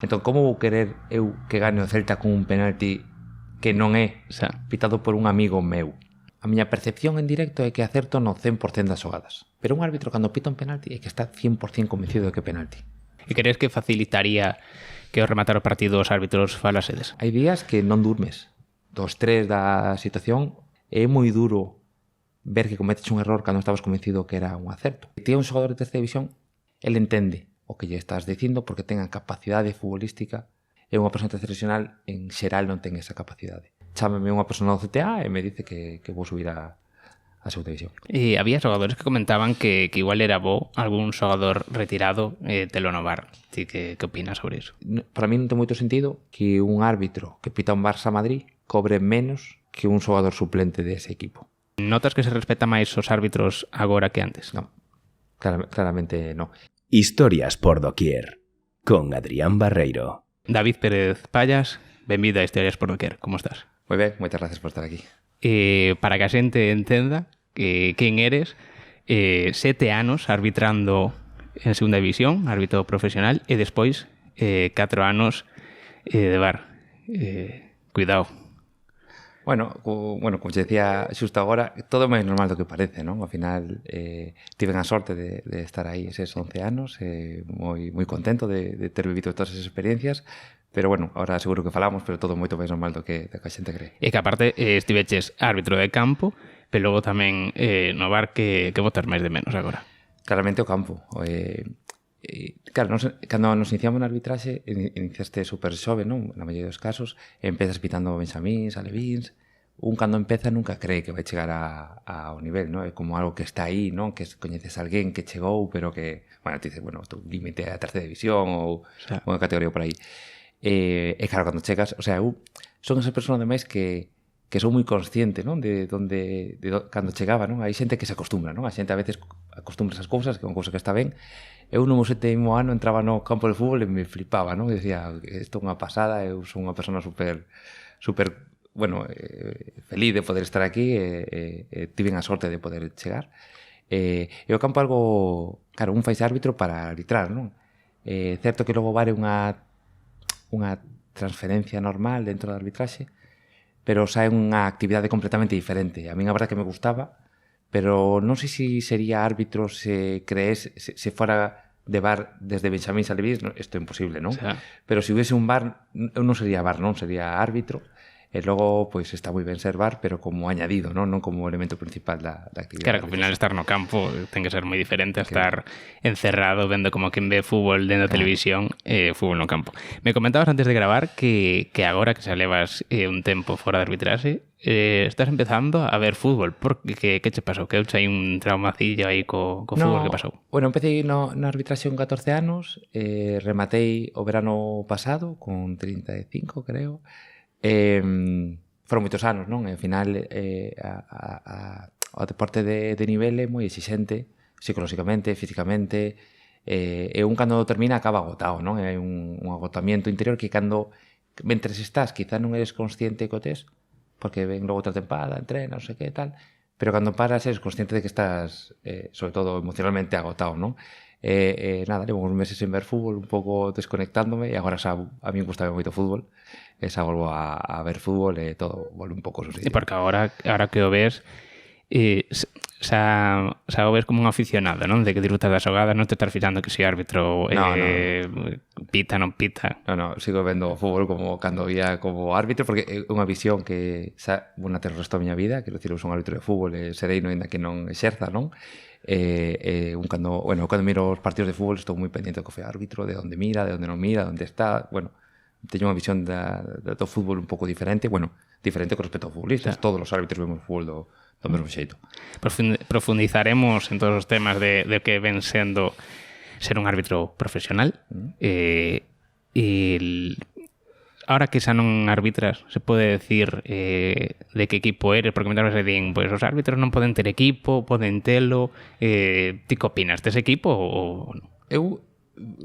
Entón, como vou querer eu que gane o Celta con un penalti que non é pitado por un amigo meu? A miña percepción en directo é que acerto no 100% das xogadas. Pero un árbitro cando pita un penalti é que está 100% convencido de que é penalti. E crees que facilitaría que ao rematar o partido os árbitros falasedes? Hai días que non durmes. Do estrés da situación é moi duro ver que cometes un error cando estabas convencido que era un acerto. Se ti é un xogador de terceira división, el entende o que lle estás dicindo porque ten a capacidade futbolística e unha persona tradicional en xeral non ten esa capacidade. Chámame unha persona do CTA e me dice que vou subir a segunda división. E había xogadores que comentaban que igual era bo algún xogador retirado telo no VAR. Ti que opinas sobre iso? Para mí non ten moito sentido que un árbitro que pita un Barça Madrid cobre menos que un xogador suplente dese equipo. Notas que se respeta máis os árbitros agora que antes? Non, claramente non. Historias por doquier, con Adrián Barreiro. David Pérez Payas, benvido a Historias por doquier, como estás? Moi ben, moitas gracias por estar aquí. Para que a xente entenda quen eres, 7 anos arbitrando en segunda división, árbitro profesional, e despois 4 anos de VAR. Cuidado. Bueno, como te decía xusto agora, todo é máis normal do que parece, non? Ao final, tive a sorte de estar aí eses 11 anos, moi contento de ter vivido todas esas experiencias, pero bueno, ahora seguro que falamos, pero todo moito máis normal do que a xente cree. E que aparte estiveches árbitro de campo, pero logo tamén no VAR que botas máis de menos agora. Claramente o campo. Claro, cando nos iniciamos na arbitraxe, iniciaste super xove, non? Na maioría dos casos, empezas pitando benxamíns, alevíns. Un cando empeza nunca cree que vai chegar ao nivel, non? É como algo que está aí, non? Que coñeces alguén que chegou, pero que, bueno, te dices, bueno, tu límite é a terceira división ou unha categoría por aí. E claro, cando chegas, o sea, eu son esa persona ademais que sou moi consciente, non? De cando chegaba, non? Hai xente que se acostumbra, non? A xente a veces acostumbra esas cousas, que é unha cousa que está ben. Eu no meu 7º ano entraba no campo de fútbol e me flipaba, non? E dicía, isto é unha pasada, eu son unha persona super, bueno, feliz de poder estar aquí e tive a sorte de poder chegar. E o campo algo, claro, un fais árbitro para arbitrar, non? É certo que logo vale unha transferencia normal dentro da arbitraxe, pero sae unha actividade completamente diferente. A min a verdade que me gustaba, pero non sei se sería árbitro se fora de VAR desde Benxamín Salevís, isto é imposible, non? Pero se hubiese un VAR, eu non sería VAR, non? Sería árbitro, e logo, pois, está moi ben ser VAR, pero como añadido, non como elemento principal da actividade. Claro, que ao final estar no campo ten que ser moi diferente a estar encerrado vendo como quen ve fútbol dentro da televisión e fútbol no campo. Me comentabas antes de gravar que agora que xa levas un tempo fora de arbitraxe, estás empezando a ver fútbol. Que che pasou? Que eu hai un traumacillo aí co fútbol que pasou? Bueno, empecé na arbitraxe con 14 anos, rematei o verano pasado con 35, creo. Foron moitos anos, non? Ao final o deporte de nivel é moi exixente psicolóxicamente, físicamente, e un cando termina acaba agotado, non? É un agotamiento interior que cando mentres estás quizá non eres consciente que o tes, porque ven logo outra tempada, entrena, non sei que tal, pero cando paras eres consciente de que estás sobre todo emocionalmente agotado, non? Nada, levo uns meses en ver fútbol, un pouco desconectándome, e agora xa a mí gustaba moito o fútbol, e xa volvo a ver fútbol e todo volve un pouco a su sitio. E porque agora que o ves, xa o ves como un aficionado, non? De que disfrutas da xogada, non te estás fixando que si árbitro pita, non pita. Non, sigo vendo o fútbol como cando vía como árbitro, porque é unha visión que xa vou na ter o resto da miña vida, quero dicir, eu son árbitro de fútbol e serei ainda que non exerza, non? Cando miro os partidos de fútbol estou moi pendiente do que foi árbitro, de onde mira, de onde non mira, de onde está, bueno, teño unha visión do fútbol un pouco diferente, bueno, diferente con respecto ao futbolistas, todos os árbitros vemos o fútbol do mesmo xeito. Profundizaremos en todos os temas de que ven sendo ser un árbitro profesional. Ahora que xa non arbitras, se pode decir de que equipo eres, porque me se din, pois os árbitros non poden ter equipo, poden telo. Ti que opinas dese equipo ou non? Eu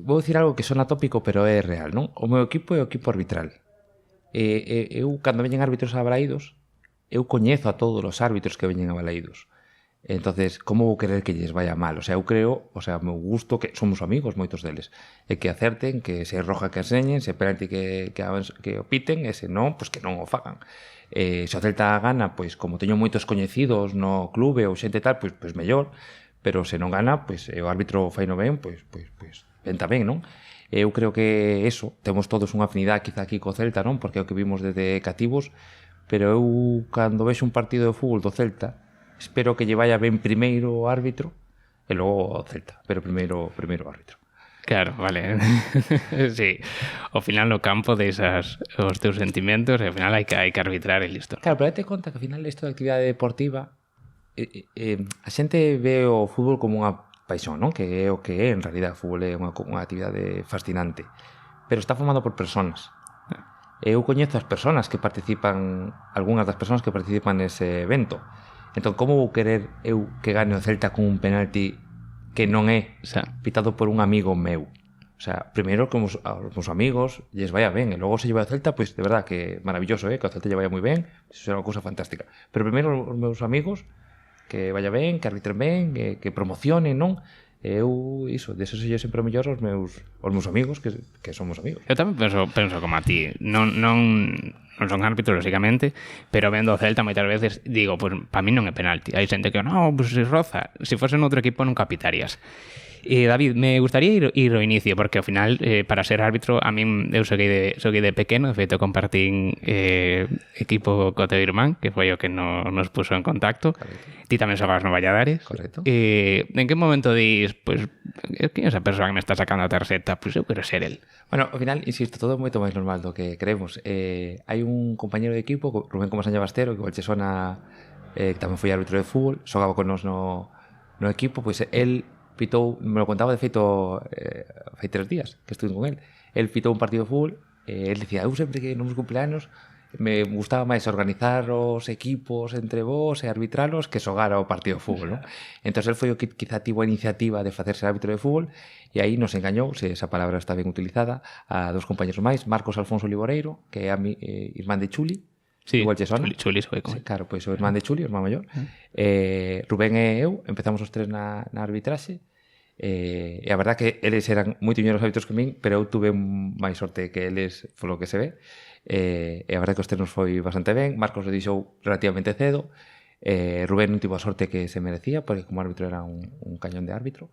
vou dicir algo que sona tópico, pero é real, non? O meu equipo é o equipo arbitral. Eu, cando veñen árbitros a Balaídos, eu coñezo a todos os árbitros que veñen a Balaídos. Entonces, como vou querer que lles vaya mal? O sea, eu creo, o sea, meu gusto que somos amigos moitos deles, e que acerten, que se roja que enseñen, se penalti que o piten, e se non, pois que non o fagan. Se o Celta gana, pois como teño moitos coñecidos no clube ou xente tal, pois mellor, pero se non gana, pois o árbitro fai no ben, pois ben tamén, non? Eu creo que eso, temos todos unha afinidade quizá aquí co Celta, non? Porque é o que vimos desde cativos, pero eu cando vexo un partido de fútbol do Celta, espero que lle vaya ben primeiro o árbitro e logo o Celta, pero primeiro o árbitro. Claro, vale. Sí, ao final no campo desas os teus sentimentos e ao final hai que arbitrar e listo. Claro, pero date conta que ao final isto da actividade deportiva a xente ve o fútbol como unha paixón, non? Que é o que é, en realidad, o fútbol é unha actividade fascinante, pero está formado por personas. Eu coñezo as persoas que participan, algunhas das persoas que participan nese evento. Entón, como vou querer eu que gane o Celta con un penalti que non é pitado por un amigo meu? O sea, primeiro que os meus amigos lles vaya ben, e logo se lle vai ao Celta, pois de verdad que maravilloso, que o Celta lle vaya moi ben, iso será unha cousa fantástica. Pero primeiro os meus amigos que vaya ben, que arbitren ben, que promocionen, non? Eu, iso, deso sei sempre o mellor aos meus amigos, que somos amigos. Eu tamén penso como a ti. Non son árbitros, lógicamente, pero vendo o Celta moitas veces digo, pues para mí non é penalti. Hai xente que, no, pues se roza. Se fose en outro equipo nunca pitarías. David, me gustaría ir ao inicio, porque ao final, para ser árbitro, a min eu xoguei de pequeno, de feito compartín equipo co teu irmán, que foi o que nos puso en contacto. Correcto. Ti tamén xogabas no Valladares. Correcto. En que momento dis, pues, que é esa persoa que me está sacando a tarxeta? Pues eu quero ser el. Bueno, ao final, insisto, todo é moito máis normal do que creemos. Hai un compañero de equipo, Rubén Comasaña Bastero, que igual che sona, que tamén foi árbitro de fútbol, xogaba con nos no equipo, pois el pitou, me lo contaba de feito fai 3 días que estuve con él. El pitou un partido de fútbol, el dicía, eu sempre que nos meus cumpleanos me gustaba máis organizar os equipos entre vos e arbitralos que xogar ao partido de fútbol, non? Entón, el foi o que quizá tivo a iniciativa de facerse árbitro de fútbol, e aí nos engañou, se esa palabra está ben utilizada, a 2 compañeros máis, Marcos Alfonso Liboreiro, que é irmán de Chuli. Sí, igual che sona. Chuli foi con sí, claro, pois o irmán de Chuli, o irmán maior. Rubén e eu empezamos os 3 na arbitraxe, e a verdad que eles eran moito mellores árbitros que min, pero eu tuve máis sorte que eles, polo que se ve, e a verdad que os 3 nos foi bastante ben. Marcos o deixou relativamente cedo, Rubén non tivo a sorte que se merecía, porque como árbitro era un cañón de árbitro.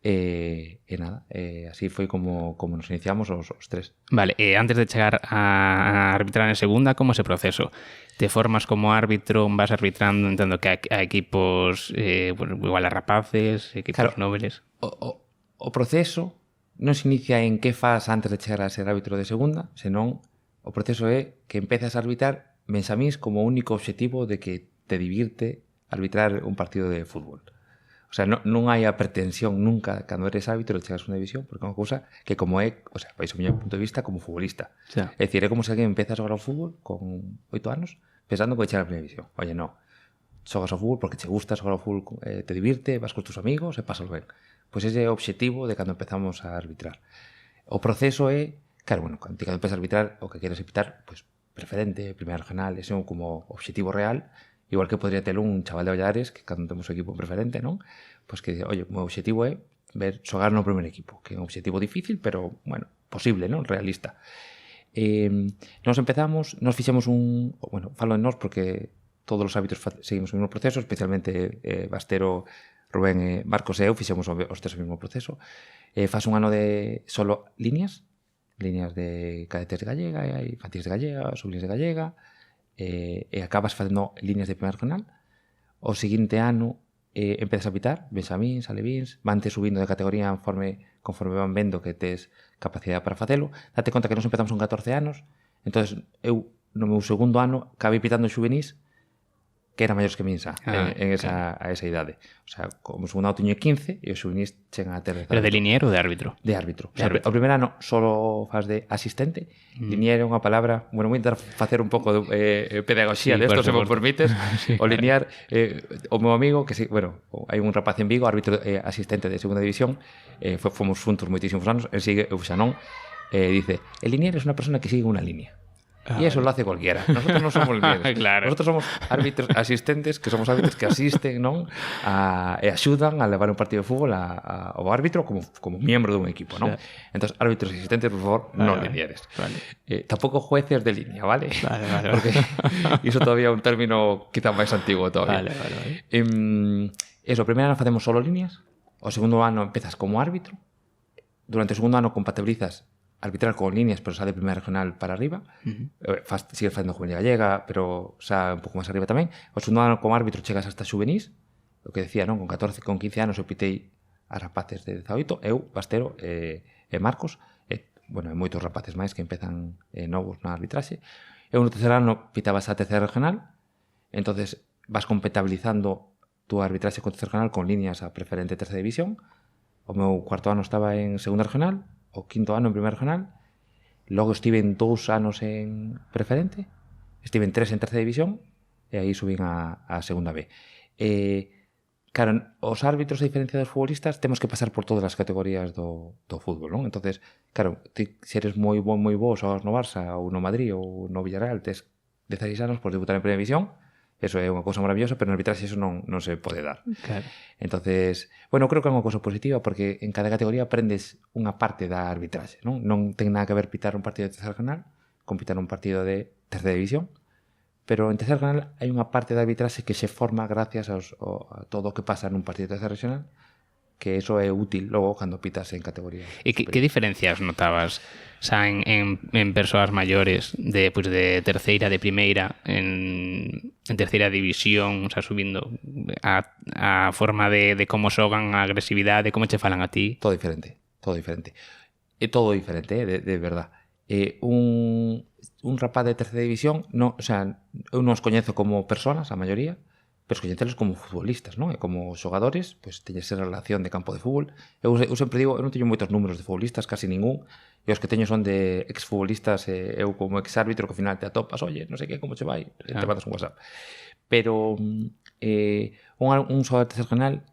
E nada, así foi como nos iniciamos os 3. Vale, antes de chegar a arbitrar en segunda, como ese proceso? Te formas como árbitro, vas arbitrando, entendo que a equipos igual a rapaces, equipos nobles. O proceso non se inicia en que faz antes de chegar a ser árbitro de segunda, senón o proceso é que empezas a arbitrar mensamís como único objetivo de que te divirte arbitrar un partido de fútbol. O sea, non hai a pretensión nunca cando eres árbitro de chegar a segunda división, porque é unha cousa que como é, o sea, vais ao meu punto de vista como futbolista. Sí. É dicir, é como se alguén empeza a xogar ao fútbol con 8 anos pensando que vai chegar a primeira división. Oye, non. Xogas ao fútbol porque te gusta xogar ao fútbol, te divirte, vas con tus amigos e pasas ben. Pois ese é o objetivo de cando empezamos a arbitrar. O proceso é, claro, bueno, cando empezas a arbitrar, o que queres evitar, pois, preferente, primeira regional, ese é como objetivo real. Igual que podría ter un chaval de Valladares que cando temos o equipo preferente, non? Pois que dice, oye, o meu objetivo é ver xogar no primeiro equipo, que é un objetivo difícil, pero, bueno, posible, non? Realista. Nos empezamos, nos fixemos bueno, falo de nós porque todos os árbitros seguimos o mesmo proceso, especialmente Bastero, Rubén e Marcos e eu fixemos os 3 o mesmo proceso. Faz un ano de solo líneas de cadetes de gallega, infantis de gallega, sublines de gallega, e acabas facendo líneas de primeira regional. O seguinte ano empezas a pitar benxamíns, alevíns, vante subindo de categoría conforme van vendo que tes capacidade para facelo. Date conta que nos empezamos con 14 anos, entonces eu no meu segundo ano acabei pitando xuvenís que eran maiores que min xa, a esa idade. O sea, como segundo ano teño 15 e os xuvenís chegan a ter 18. Pero de liniero ou de árbitro? De árbitro. O sea, o primeiro ano solo faz de asistente. Linier é unha palabra... Bueno, vou intentar facer un pouco de pedagogía de esto, se me permites. Sí, o linear, o meu amigo, que sí, bueno, hai un rapaz en Vigo, árbitro asistente de segunda división, fomos juntos moitísimos anos, el sigue, eu xa non, dice, el linier é unha persona que sigue unha línea. Y eso lo hace cualquiera. Nosotros no somos líderes. Claro. Nosotros somos árbitros asistentes, que somos árbitros que asisten, non? E axudan a levar un partido de fútbol ao árbitro como miembro dun equipo, non? Entonces, árbitros asistentes, por favor, non líderes. Tampouco jueces de línea, ¿vale? Vale. Porque iso todavía é un término quizá máis antigo todavía. Vale. Eso, o primeiro ano facemos solo líneas, o segundo ano empezas como árbitro, durante o segundo ano compatibilizas arbitrar con líneas, pero xa de primeira regional para arriba, sigues facendo Juvenil Gallega, pero xa un pouco máis arriba tamén. O segundo ano como árbitro chegas hasta xuvenís, o que decía, non? Con 14, con 15 anos eu pitei a rapaces de 18, eu, Bastero e Marcos, e moitos rapaces máis que empezan novos na arbitraxe. Eu no terceiro ano pitabas a terceira regional, entonces vas compatibilizando tu arbitraxe con terceira regional con líneas a preferente terceira división. O meu cuarto ano estaba en segunda regional, o quinto ano en primeira regional, logo estive en 2 anos en preferente, estive en 3 en terceira división, e aí subín a segunda B. Claro, os árbitros, a diferencia dos futbolistas, temos que pasar por todas as categorías do fútbol, non? Entonces, claro, se eres moi bo xogas no Barça, ou no Madrid, ou no Villarreal, tes 16 anos por debutar en primeira división. Eso é unha cousa maravillosa, pero no arbitraxe eso non se pode dar. Claro. Entonces, bueno, creo que é unha cousa positiva porque en cada categoría aprendes unha parte da arbitraxe, non? Non ten nada que ver pitar un partido de terceira regional con pitar un partido de terceira división, pero en terceira regional hai unha parte da arbitraxe que se forma gracias a todo o que pasa nun partido de terceira regional, que eso é útil logo cando pitas en categoría. E que diferencias notabas xa en persoas maiores de terceira, de primeira, en terceira división, xa subindo a forma de como xogan, a agresividade, como che falan a ti? Todo diferente. É todo diferente, de verdad. Un rapaz de terceira división, o sea, eu non os coñezo como personas, a maioría, pero coñecelos como futbolistas, non? E como xogadores, pois teñes esa relación de campo de fútbol. Eu sempre digo, eu non teño moitos números de futbolistas, casi ningún, e os que teño son de exfutbolistas, eu como exárbitro que ao final te atopas, oye, non sei que, como che vai, te mandas un WhatsApp. Pero un xogador de terceira regional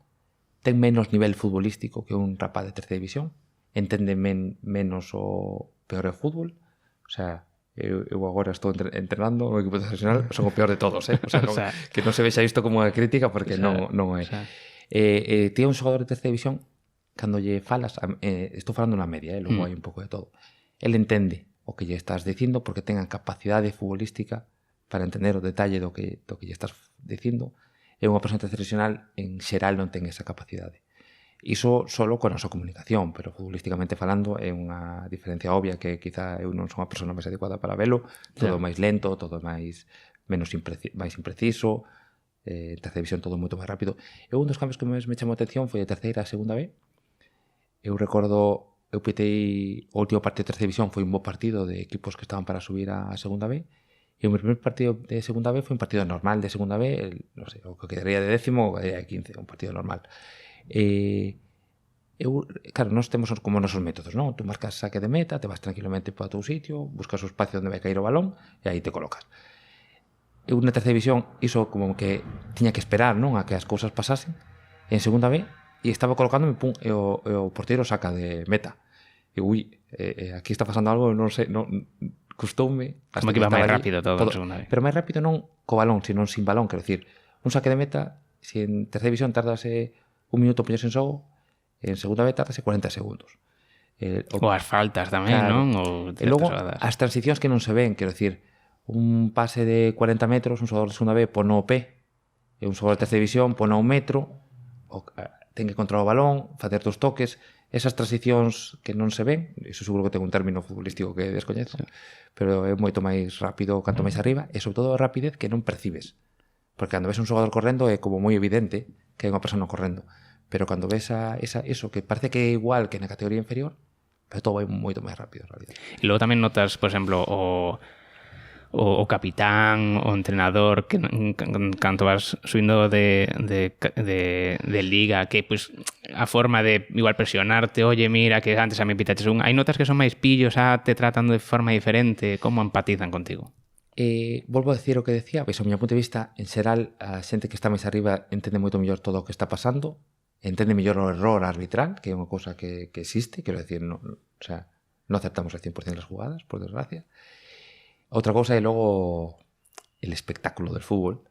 ten menos nivel futbolístico que un rapaz de terceira división, entende menos o peor do fútbol, o sea, eu agora estou entrenando no equipo profesional, son o peor de todos, o sea, que non se vexa isto como unha crítica porque non é. Ti un xogador de terceira división, cando lle falas, estou falando na media, logo hai un pouco de todo, el entende o que lle estás dicindo porque ten a capacidade futbolística para entender o detalle do que lle estás dicindo, e unha persona de terceira división en xeral non ten esa capacidade. Iso solo con a nosa comunicación, pero futbolísticamente falando é unha diferencia obvia que quizá eu non son a persona máis adecuada para velo, todo máis lento, todo máis impreciso, terceira división todo moito máis rápido. E un dos cambios que máis me chamou a atención foi de terceira a segunda B. Eu recordo, eu pitei o último partido de terceira división, foi un bo partido de equipos que estaban para subir a segunda B, e o meu primer partido de segunda B foi un partido normal de segunda B, non sei, o que quedaría de 10º ou de 15, un partido normal. Claro, nós temos como nosos métodos, non? Tú marcas saque de meta, te vas tranquilamente para o teu sitio, buscas o espacio onde vai caer o balón e aí te colocas. Eu na terceira división iso como que tiña que esperar, non? A que as cousas pasasen. E en segunda B e estaba colocándome, pum, e o porteiro saca de meta. E aquí está pasando algo, non sei, custoume. Como que iba máis rápido todo en segunda B. Pero máis rápido non co balón, sino sin balón, quero dicir, un saque de meta, se en terceira división tardase un minuto poñerse en xogo, en segunda vez tardase 40 segundos. Ou as faltas tamén, claro, non? E logo, as transicións que non se ven, quero dicir, un pase de 40 metros, un xogador de segunda vez pon o pé, e un xogador de terceira división pon a un metro, ten que controlar o balón, facer dos toques, esas transicións que non se ven, iso seguro que ten un término futbolístico que descoñezo, pero é moito máis rápido canto máis arriba, e sobre todo a rapidez que non percibes. Porque cando ves un xogador correndo é como moi evidente que hai unha persona correndo. Pero cando ves eso que parece que é igual que na categoría inferior, pero todo vai moito máis rápido en realidad. E logo tamén notas, por exemplo, o capitán, o entrenador, que canto vas subindo de liga, que pues, a forma de igual presionarte, oye, mira, que antes a mí pitaches hai notas que son máis pillos, te tratando de forma diferente, como empatizan contigo? Volvo a decir o que decía, pois, ao meu punto de vista, en xeral, a xente que está máis arriba entende moito mellor todo o que está pasando, entende mellor o error arbitral, que é unha cousa que existe, quero decir, non acertamos al 100% das jugadas, por desgracia. Outra cousa é logo el espectáculo del fútbol,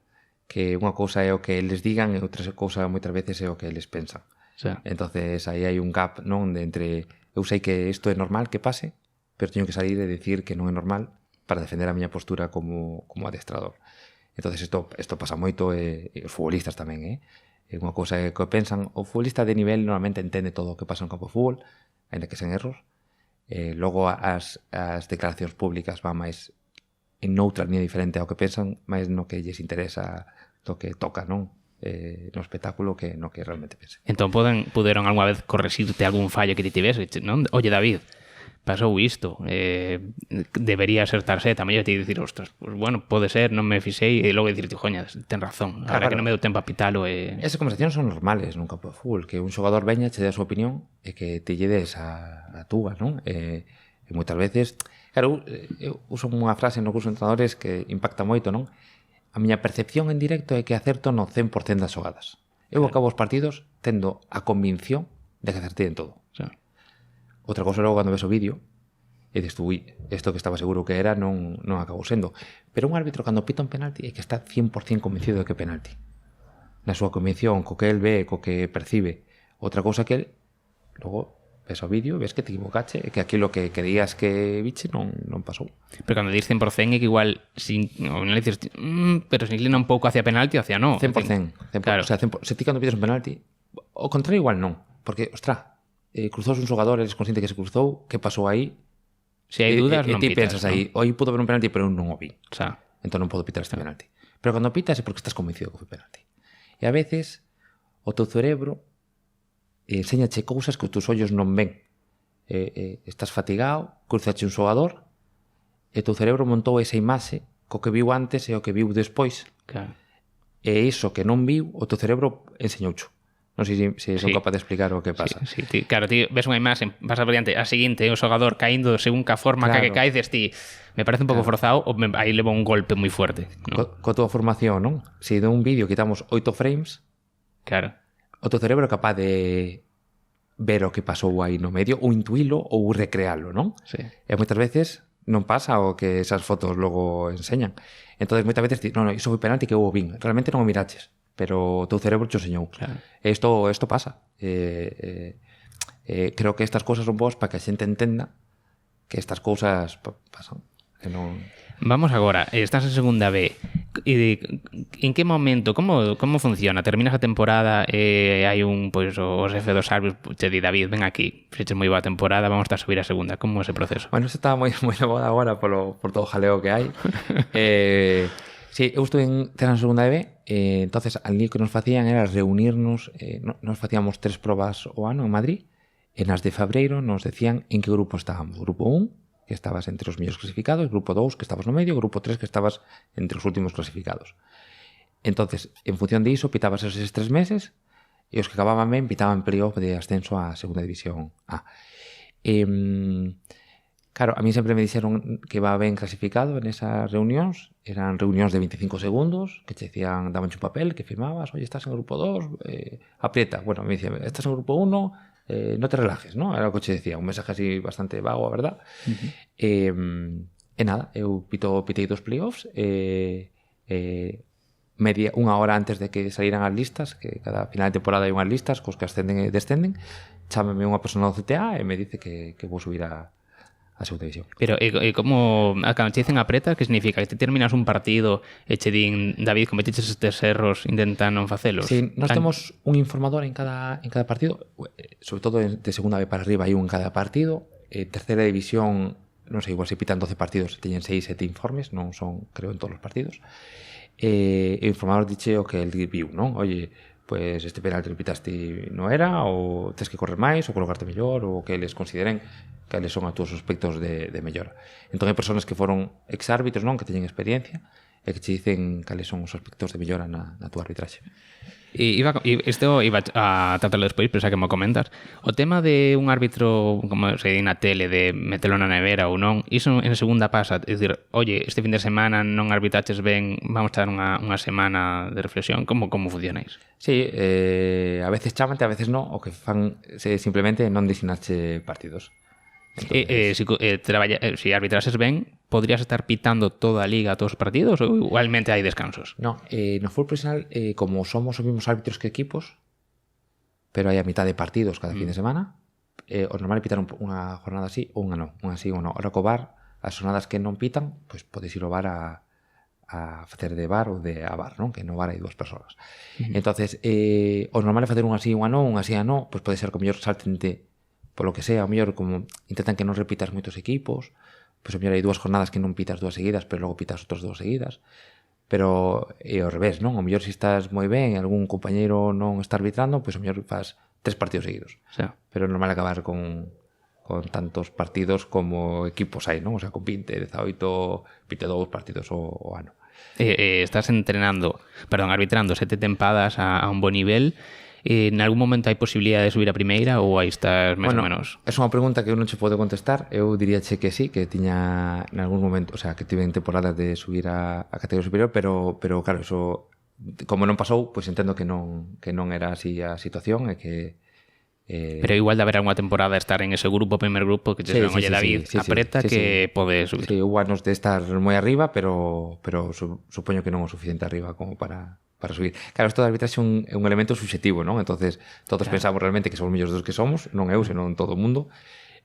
que unha cousa é o que eles digan e outra cousa moitas veces é o que eles pensan. Sí. Entonces aí hai un gap, non, de entre eu sei que isto é normal que pase, pero teño que salir e decir que non é normal para defender a miña postura como adestrador. Entonces isto pasa moito e os futbolistas tamén, É unha cousa que pensan, o futbolista de nivel normalmente entende todo o que pasa no campo de fútbol, ainda que sen erros. Logo as declaracións públicas van máis en noutra línea diferente ao que pensan, máis no que lles interesa do que toca, non? No espectáculo que no que realmente pensan. Entón puderon algunha vez correxirte algún fallo que ti tivese, non? Oye, David, pasou isto, debería ser tarxeta, mellor te dicir, ostras, pues bueno, pode ser, non me fixei, e logo dicirte, joña, ten razón, ahora que non me dou tempo a pitalo. Esas conversacións son normales nun campo de fútbol, que un xogador veña, che dé a súa opinión e que te lle des a túa, non? E moitas veces, claro, eu uso unha frase no curso de entrenadores que impacta moito, non? A miña percepción en directo é que acerto no 100% das xogadas. Eu acabo os partidos tendo a convinción de que acertei en todo. Outra cosa logo cando ves o vídeo e dices tú, isto que estaba seguro que era non acabou sendo. Pero un árbitro cando pita un penalti é que está 100% convencido de que é penalti. Na súa convicción, co que el ve, co que percibe. Outra cosa que el logo ves o vídeo, ves que te equivocache e que aquilo que creías que viche non pasou. Pero cando dices 100% é que igual non le dices, pero se inclina un pouco hacia penalti ou hacia no. 100%. Claro. O sea, se ti cando pides un penalti, o contrario igual non. Porque, ostras, cruzouse un xogador, eres consciente que se cruzou, que pasou aí? Se hai dúdas, non ti pitas. Pensas aí, oi pudo haber un penalti, pero eu non o vi. O sea, Entón non podo pitar este penalti. Pero cando pitas é porque estás convencido que foi penalti. E a veces o teu cerebro enséñache cousas que os teus ollos non ven. Estás fatigado, cruzache un xogador e o teu cerebro montou esa imaxe co que viu antes e o que viu despois. claro. E iso que non viu, o teu cerebro enseñoucho. Non sei se son Sí. capaz de explicar o que pasa. Sí, claro, ti ves unha imaxe, vas a variante, a seguinte, o xogador caindo según ca forma Claro. que caes, ti, me parece un pouco forzado ou aí levo un golpe moi fuerte, ¿no? Coa tua formación, non? Se de un vídeo quitamos 8 frames, Claro. o teu cerebro é capaz de ver o que pasou aí no medio, ou intuílo ou recrealo, non? Sí. E moitas veces non pasa o que esas fotos logo enseñan. Entonces moitas veces ti, non, iso foi penalti que eu o vin. Realmente non o miraches, pero o teu cerebro te enseñou. Claro. Isto pasa. Creo que estas cousas son boas para que a xente entenda que estas cousas pasan. Que non... Vamos agora, estás en segunda B. En que momento, como funciona? Terminas a temporada e hai un, pois, o xefe dos árbitros che di, David, ven aquí, fixeches moi boa temporada, vamos a subir a segunda. Como é ese proceso? Bueno, isto está moi de moda agora por todo o jaleo que hai. Sí, eu estou en segunda de B, entonces ali que nos facían era reunirnos, nos facíamos 3 probas o ano en Madrid, e nas de febreiro nos decían en que grupo estábamos. Grupo 1, que estabas entre os mellores clasificados, grupo 2, que estabas no medio, grupo 3, que estabas entre os últimos clasificados. Entonces, en función de iso, pitabas esos 3 meses, e os que acababan ben pitaban playoff de ascenso á segunda división A. Claro, a mí sempre me dixeron que iba ben clasificado en esas reunións. Eran reunións de 25 segundos, que te decían, daban un papel, que firmabas, oye, estás en el grupo 2, aprieta. Bueno, me dicían, estás en el grupo 1, no te relajes, ¿no? Era o que che decía, un mensaje así bastante vago, a verdad. E nada, eu pitei dos playoffs, unha hora antes de que salieran as listas, que cada final de temporada hai unhas listas cos que ascenden e descenden, chámame unha persona do CTA e me dice que vou subir a segunda división. Pero, e como, cando te dicen apreta, que significa? Que te terminas un partido e che din, David, cometiches estes erros, intenta non facelos? Sí, nós temos un informador en cada partido, sobre todo de segunda B para arriba hai un en cada partido, terceira división, non sei, igual se pitan 12 partidos, teñen 6, 7 informes, non son, creo, en todos os partidos, e o informador diche o que el viu, non? Oye, pues este penalti que pitaste non era, ou tens que correr máis, ou colocarte mellor, ou que eles consideren cales son os túos aspectos de mellora. Entón hai persoas que foron exárbitros, non, que teñen experiencia e que che dicen cales son os aspectos de mellora na túa arbitraxe. E isto iba a tratarlo despois, pero xa que me comentas, o tema de un árbitro, como se di na tele, de metelo na nevera ou non, iso en segunda pasa, é dicir, oye, este fin de semana non arbitraches ben, vamos a dar unha semana de reflexión, como funcionáis? Sí, a veces chamante, a veces non, o que fan simplemente non designache partidos. Si arbitrases ben, podrías estar pitando toda a liga, todos os partidos, ou igualmente hai descansos? No, no fútbol profesional, como somos os mesmos árbitros que equipos, pero hai a mitad de partidos cada fin de semana, o normal é pitar unha jornada así ou unha non, unha así ou non. Ora co VAR, as jornadas que non pitan, pois podes ir ao VAR a facer de VAR ou de a VAR, non? Que no VAR hai dúas persoas. Entonces, o normal é facer unha así ou unha non, unha así ou non, pois pode ser que o mellor saltente polo que sea, o mellor como intentan que non repitas moitos equipos, pois o mellor hai dúas jornadas que non pitas dúas seguidas, pero logo pitas outras dúas seguidas. Pero é ao revés, non? O mellor se estás moi ben e algún compañeiro non está arbitrando, pois o mellor faz 3 partidos seguidos. O sea, Pero é normal acabar con tantos partidos como equipos hai, non? O sea, con 20, 18, 22 partidos o ano. Estás arbitrando 7 tempadas a un bo nivel. En algún momento hai posibilidade de subir a primeira ou aí estás máis ou menos? É unha pregunta que eu non che podo contestar. Eu diríache que sí, que tiña en algún momento, o sea, que tive en temporadas de subir a categoría superior, pero claro, eso como non pasou, pois entendo que non era así a situación e que pero igual de haber alguna temporada estar en ese grupo, primer grupo, que te sí, oye, David, apreta que pode subir. Sí, hubo anos de estar moi arriba, pero supoño que non o suficiente arriba como para subir. Claro, isto da arbitraxe é un elemento subxetivo, non? Entonces, todos pensamos realmente que somos mellores dos que somos, non eu, senón todo o mundo.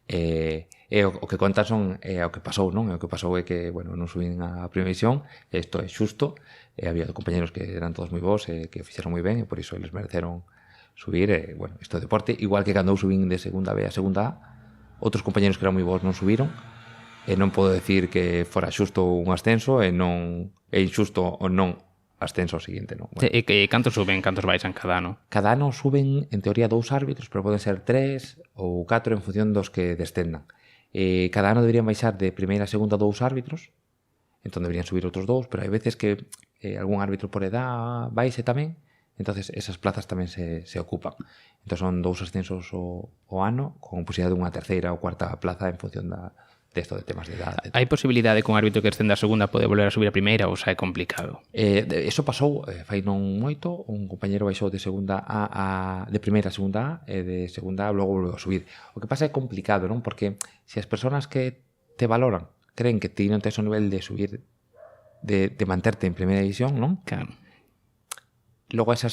E o que contan son o que pasou, non? E o que pasou é que, bueno, non subín a primeira división, e isto é xusto, e había compañeros que eran todos moi bons e que fixeron moi ben, e por iso eles mereceron subir, e, bueno, isto é deporte, igual que cando eu subín de segunda B a segunda A, outros compañeros que eran moi bons non subiron, e non podo decir que fora xusto un ascenso e non é injusto ou non ascenso ao seguinte, non? Bueno. E cantos suben, cantos baixan cada ano? Cada ano suben, en teoría, 2 árbitros, pero poden ser 3 ou 4 en función dos que descendan. Cada ano deberían baixar de primeira a segunda 2 árbitros, entón deberían subir outros 2, pero hai veces que algún árbitro por edad baixe tamén, entonces esas plazas tamén se ocupan. Entón son 2 ascensos o ano, con posibilidade de unha terceira ou cuarta plaza en función desto de temas de edad. Hai posibilidade que un árbitro que descenda a segunda pode volver a subir a primeira ou xa é complicado? Eso pasou, fai non moito, un compañero baixou de segunda A de primeira a segunda A e de segunda A logo volveu a subir. O que pasa é complicado, non? Porque se as persoas que te valoran creen que ti non tes o nivel de subir, de manterte en primeira división, non? Claro. Logo esas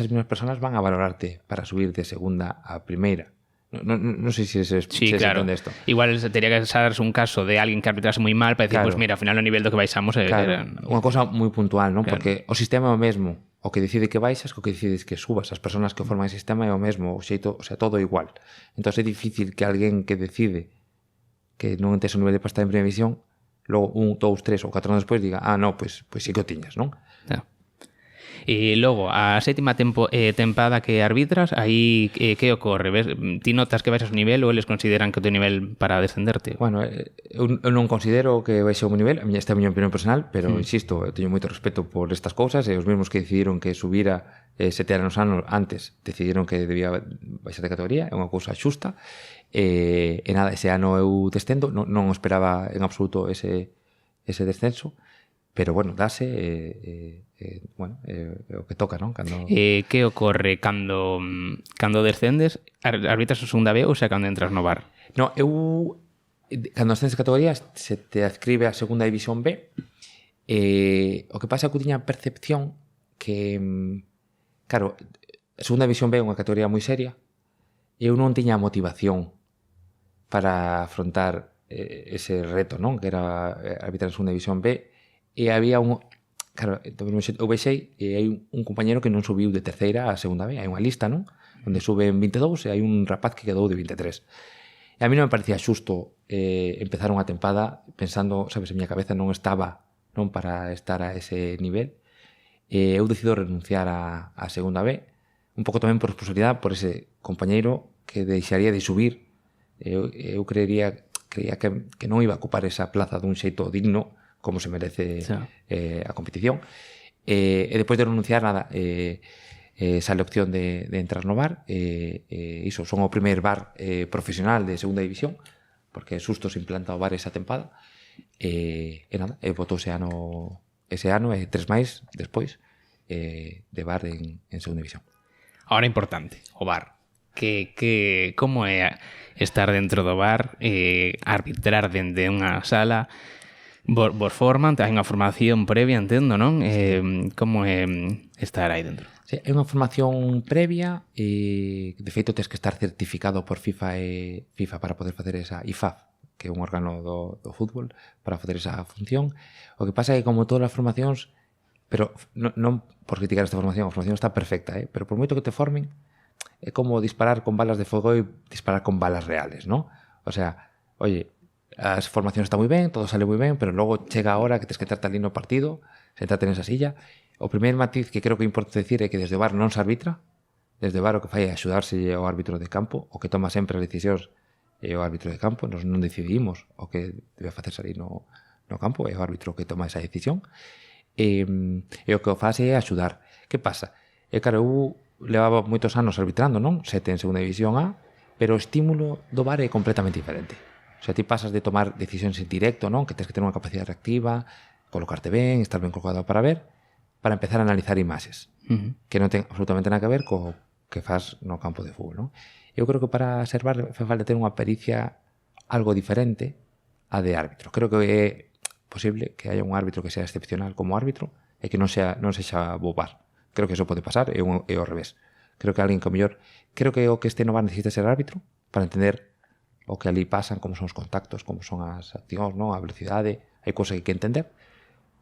mismas persoas van a valorarte para subir de segunda a primeira. Non sei se claro. entende isto. Igual teria que darse un caso de alguén que arbitrase moi mal para decir, claro. Pues mira, ao final o nivel do que baixamos unha cosa moi puntual, non? Claro. Porque o sistema é o mesmo, o que decide que baixas, o que decides que subas. As persoas que forman o sistema é o mesmo, o xeito, o sea, todo igual. Entón é difícil que alguén que decide que non tes o nivel de para estar en primeira división, logo 1, 2, 3 ou 4 anos despois diga, no, pues sí que o tiñas, non? Claro. E logo, a sétima tempada que arbitras, aí que ocorre? Ves? Ti notas que baixas o nivel ou eles consideran que o teu nivel para descenderte? Bueno, eu non considero que baixe o meu nivel, esta é a miña opinión personal, pero insisto, eu teño moito respeto por estas cousas, e os mesmos que decidiron que subira 7 anos antes, decidiron que debía baixar de categoría, é unha cousa xusta, e nada, ese ano eu descendo, non esperaba en absoluto ese descenso, pero bueno, dase, bueno, o que toca, non? Que ocorre cando descendes? Arbitras a segunda B ou xa cando entras no VAR? No, cando ascendes de categoría se te adscribe a segunda división B. O que pasa é que eu tiña a percepción que, claro, a segunda división B é unha categoría moi seria, e eu non tiña motivación para afrontar ese reto, non? Que era arbitrar a segunda división B. E había claro, eu vexei e hai un compañero que non subiu de terceira a segunda B, hai unha lista, non? Onde suben 22 e hai un rapaz que quedou de 23. E a mí non me parecía xusto empezar unha tempada pensando, sabes, a miña cabeza non estaba non para estar a ese nivel. Eu decido renunciar a segunda B, un pouco tamén por responsabilidade por ese compañeiro que deixaría de subir. Eu creía que non iba a ocupar esa plaza dun xeito digno como se merece a competición. E despois de renunciar, nada, sale a opción de entrar no VAR. Iso, son o primer VAR profesional de segunda división, porque susto se implanta o VAR esa tempada. E nada, botou ese ano e 3 máis despois de VAR en segunda división. Ahora importante, o VAR. Como é estar dentro do VAR, arbitrar dende unha sala? Vos forman, hai unha formación previa, entendo, non? Como é estar aí dentro? Sí, é unha formación previa e, de feito, tens que estar certificado por FIFA para poder facer esa IFAF, que é un órgano do fútbol, para facer esa función. O que pasa é que, como todas as formacións, pero non por criticar esta formación, a formación está perfecta, pero por moito que te formen, é como disparar con balas de fogo e disparar con balas reales, ¿no? O sea, oye, as formacións están moi ben, todo sale moi ben, pero logo chega a hora que tens que terte ali no partido, sentarte nesa silla. O primeiro matiz que creo que é importante decir é que desde o VAR non se arbitra, desde o VAR o que fai é axudarse ao árbitro de campo, o que toma sempre as decisións é o árbitro de campo, nos non decidimos o que debe facerse ali no campo, é o árbitro que toma esa decisión. E o que o faz é axudar. Que pasa? Claro, eu levaba moitos anos arbitrando, non? 7 en segunda división A, pero o estímulo do VAR é completamente diferente. O sea, ti pasas de tomar decisións en directo, non? Que tens que ter unha capacidade reactiva, colocarte ben, estar ben colocado para ver, para empezar a analizar imaxes, que non ten absolutamente nada que ver co que faz no campo de fútbol, non? Eu creo que para ser VAR fai falta ter unha pericia algo diferente a de árbitro. Creo que é posible que haya un árbitro que sea excepcional como árbitro e que non sexa bo VAR. Creo que eso pode pasar, é ao revés. Creo que alguén que o mellor, creo que o que este no VAR necesita ser árbitro para entender o que ali pasan, como son os contactos, como son as accións, non? A velocidade, hai cousas que hai que entender,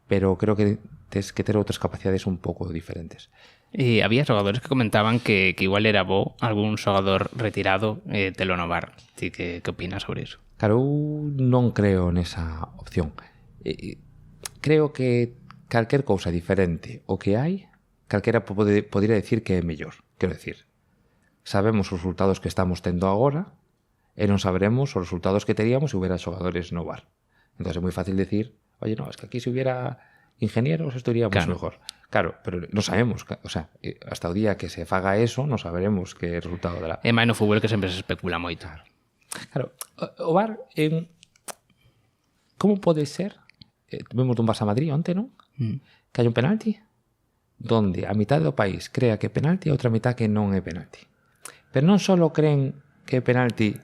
pero creo que tens que ter outras capacidades un pouco diferentes. E había xogadores que comentaban que igual era bo algún xogador retirado telo no VAR. Ti que opinas sobre iso? Claro, eu non creo nesa opción. Creo que calquer cousa diferente o que hai, calquera podría decir que é mellor. Quero decir, sabemos os resultados que estamos tendo agora e non saberemos os resultados que teríamos se hubiera xogadores no VAR. Entón é moi fácil decir, oye, no, es que aquí se hubiera ingenieros esto iría mucho mejor. Claro, pero non sabemos, o sea, hasta o día que se faga eso non saberemos que é o resultado de la... É máis no fútbol que sempre se especula moito. Claro, o VAR como pode ser, vemos dun Barça Madrid onte, non? Que hai un penalti donde a mitad do país crea que é penalti e a outra mitad que non é penalti. Pero non só creen que é penalti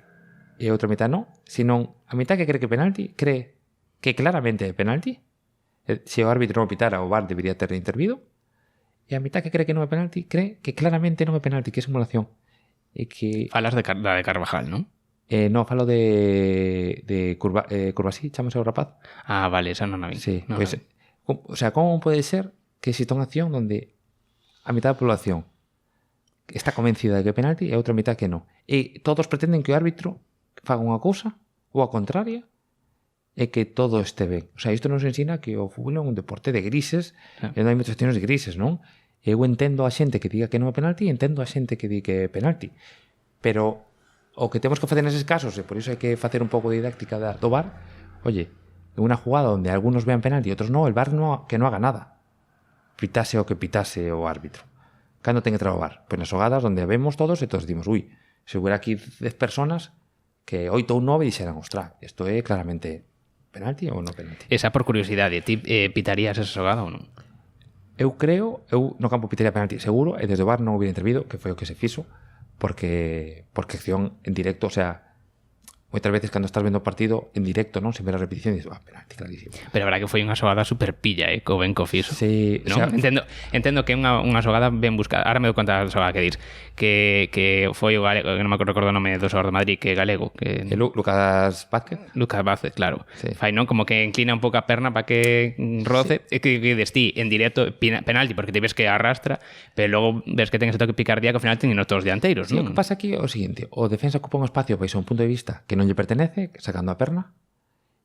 e a outra mitad non, sino a mitad que cree que é penalti cree que claramente é penalti. Se o árbitro non pitara, o VAR debería ter intervido. E a mitad que cree que non é penalti cree que claramente non é penalti, que é simulación. E que... Falas de Carvajal, non? Non, falo de Curvasí, chamase o rapaz. Ah, vale, esa non a vi. Sí, no, pues, o sea, como pode ser que exista unha acción donde a mitad da población está convencida de que é penalti e a outra mitad que non? E todos pretenden que o árbitro faga unha cousa ou a contraria e que todo este ben. O sea, isto nos ensina que o fútbol é un deporte de grises e non hai moitas accións de grises, non? Eu entendo a xente que diga que non é penalti e entendo a xente que di que é penalti. Pero o que temos que facer neses casos, e por iso hai que facer un pouco de didáctica do VAR, oye, en unha jugada onde algunos vean penalti e outros non, el VAR que non haga nada. Pitase o que pitase o árbitro. Cando ten que entrar o VAR? Pois nas xogadas onde vemos todos e todos dimos, ui, se hubiera aquí 10 personas que 8 ou 9 dixeran, ostra, isto é claramente penalti ou non penalti. Esa por curiosidade, ti pitarías esa xogada ou non? Eu no campo pitaría penalti seguro e desde o VAR non hubiera intervido, que foi o que se fixo, porque acción en directo, o sea, moitas veces cando estás vendo o partido en directo, non, sen ver a repetición, dices, penalti clarísimo. Pero a verdad que foi unha xogada super pilla, co ben co fixo. Sí, ¿no? O sea, entendo que é unha xogada ben buscada. Ahora me dou conta da xogada que dis, que foi o galego, que non me acordo o nome do xogador de Madrid, que é galego, que Lucas Vázquez. Lucas Vázquez, claro. Sí. Fai, non, como que inclina un pouco a perna para que roce, sí. E que des ti en directo penalti, porque te ves que arrastra, pero logo ves que ten ese toque picardía que ao final teñen todos os dianteiros, Sí, non? o que pasa aquí é o seguinte, o defensa ocupa un espacio para iso un punto de vista que non lle pertenece, sacando a perna.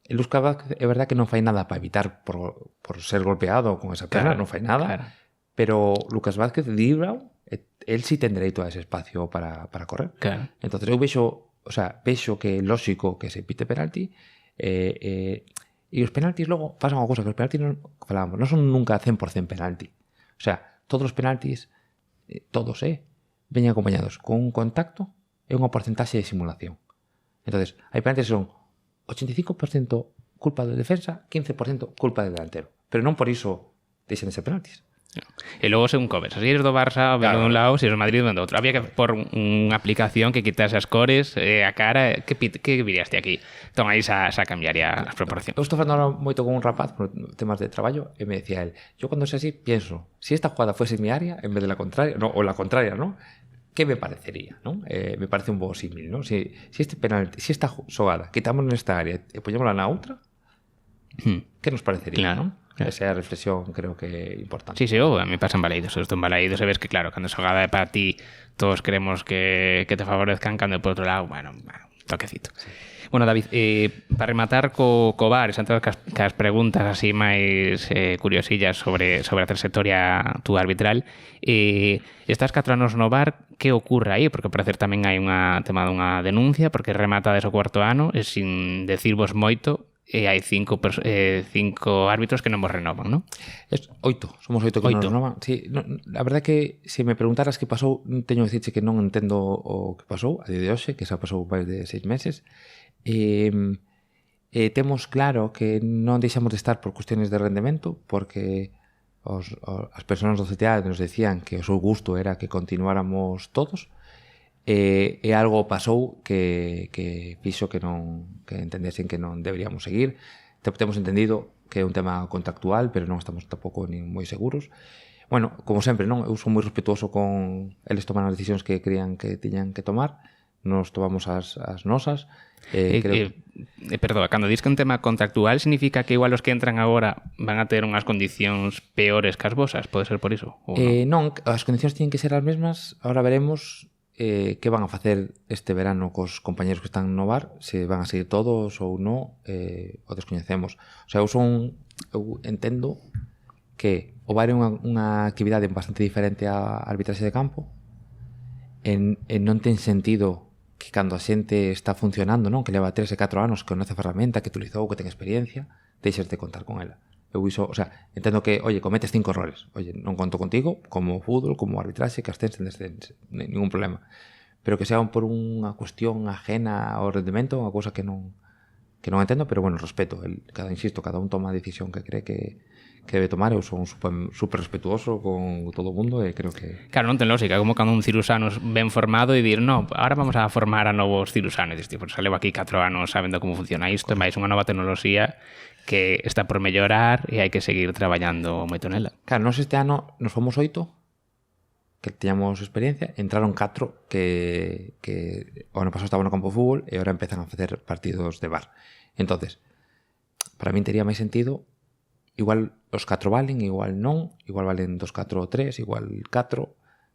El Lucas Vázquez é verdad que non fai nada para evitar por ser golpeado con esa perna, non fai nada, claro. Pero Lucas Vázquez libra, él sí ten dereito a ese espacio para correr. Claro. Entonces eu vexo que é lógico que se pite penalti e os penaltis logo pasan unha cousa, que os penaltis non son nunca 100% penalti. O sea, todos os penaltis todos, veñen acompañados con un contacto e unha porcentaxe de simulación. Entonces, hai penaltis que son 85% culpa do defensa, 15% culpa do delantero. Pero non por iso deixen de ser penaltis. E logo según comes, se eres do Barça, vendo dun lado, se eres do Madrid, vendo do outro. Había que por unha aplicación que quitase as cores, a cara, que viraste aquí? Entón aí xa cambiaría as proporcións. Eu estou falando moito con un rapaz por temas de traballo e me decía él, yo cuando sea así pienso, si esta jugada fuese mi área en vez de la contraria, no, o la contraria, ¿no? ¿Qué me parecería? ¿No? Me parece un bo símil, ¿no? Si este penalti, si esta xogada quitamos nesta área e poñémola na outra, ¿qué nos parecería? Claro. ¿No? Esa reflexión creo que é importante. Sí, a mí pasa en Balaídos. Estou en Balaídos e ves que, claro, cando a xogada é para ti, todos queremos que te favorezcan, cando por outro lado, bueno, un toquecito. Sí. Bueno, David, para rematar co VAR, entrar cas preguntas así máis curiosillas sobre a trayectoria tú arbitral, estás 4 anos no VAR, que ocurre aí? Porque parecer tamén hai unha tema dunha denuncia, porque rematades o 4º ano, e sin decirvos moito, e hai 5 árbitros que non vos renovan, non? 8, somos 8 que non renovan. Sí, no, a verdade é que se me preguntaras que pasou, teño que dicirche que non entendo o que pasou a día de hoxe, que xa pasou máis de 6 meses. Temos claro que non deixamos de estar por cuestiones de rendemento, porque as persoas do CTA nos decían que o seu gusto era que continuáramos todos, e algo pasou que fixo que entendesen que non deberíamos seguir. Temos entendido que é un tema contractual, pero non estamos tampouco nin moi seguros. Bueno, como sempre, non? Eu son moi respetuoso con eles tomar as decisións que creían que tiñan que tomar, nos tomamos as nosas. Perdón, cando dis que un tema contractual significa que igual os que entran agora van a ter unhas condicións peores que as vosas? Pode ser por iso? Non, as condicións tienen que ser as mesmas. Ahora veremos que van a facer este verano cos compañeros que están no VAR, se van a seguir todos ou non, o descoñecemos. O sea, eu entendo que o VAR é unha actividade bastante diferente á arbitraxe de campo, e non ten sentido que cando a xente está funcionando, non, que leva 3 e 4 anos, que conoce a ferramenta, que utilizou, que ten experiencia, deixes de contar con ela. Eu iso, o sea, entendo que, oye, cometes 5 errores. Oye, non conto contigo como fútbol, como arbitraxe, que ascense, descense, ningún problema. Pero que sea por unha cuestión ajena ao rendemento, unha cousa que non entendo, pero bueno, respeto. Cada un toma a decisión que cree que debe tomar. Eu son super respetuoso con todo o mundo e creo que... Claro, non ten lógica, como cando un cirusano ben formado e dir, no, ahora vamos a formar a novos cirusanos. Diste, pues, levo aquí 4 anos sabendo como funciona isto, e máis unha nova tecnoloxía que está por mellorar e hai que seguir traballando moito nela. Claro, nós este ano nos fomos 8 que teñamos experiencia, entraron 4 que o ano pasado estaban no campo de fútbol e agora empezan a facer partidos de VAR. Entonces, para min tería máis sentido, igual os 4 valen, igual non, igual valen 2, 4 ou 3, igual 4,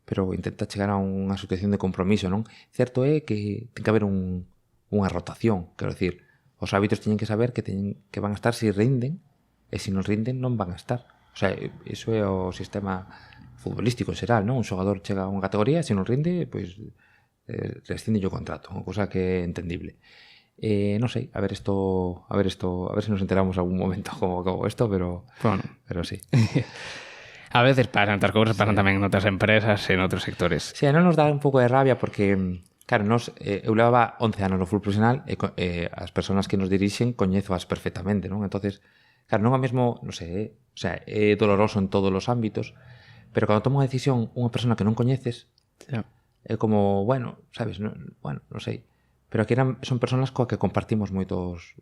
pero intenta chegar a unha situación de compromiso, non? Certo é que ten que haber unha rotación, quero dicir, os árbitros teñen que saber que van a estar se rinden, e se non rinden non van a estar. O sea, iso é o sistema futbolístico en xeral, non? Un xogador chega a unha categoría, se non rinde, pois rescinde o contrato, unha cousa que é entendible. Non sei, a ver se nos enteramos algún momento como isto, pero bueno, pero sí. A veces pasan outras cousas, pasan tamén en outras empresas, en outros sectores. Sí, non nos dá un pouco de rabia porque, claro, eu levaba 11 anos no fútbol profesional e as persoas que nos dirixen coñezoas perfectamente, non? Entonces, claro, non é mesmo, non sei, o sea, é doloroso en todos os ámbitos, pero cando toma unha decisión unha persona que non coñeces, é como, bueno, sabes, non sei. Pero aquí son persoas coa que compartimos moitos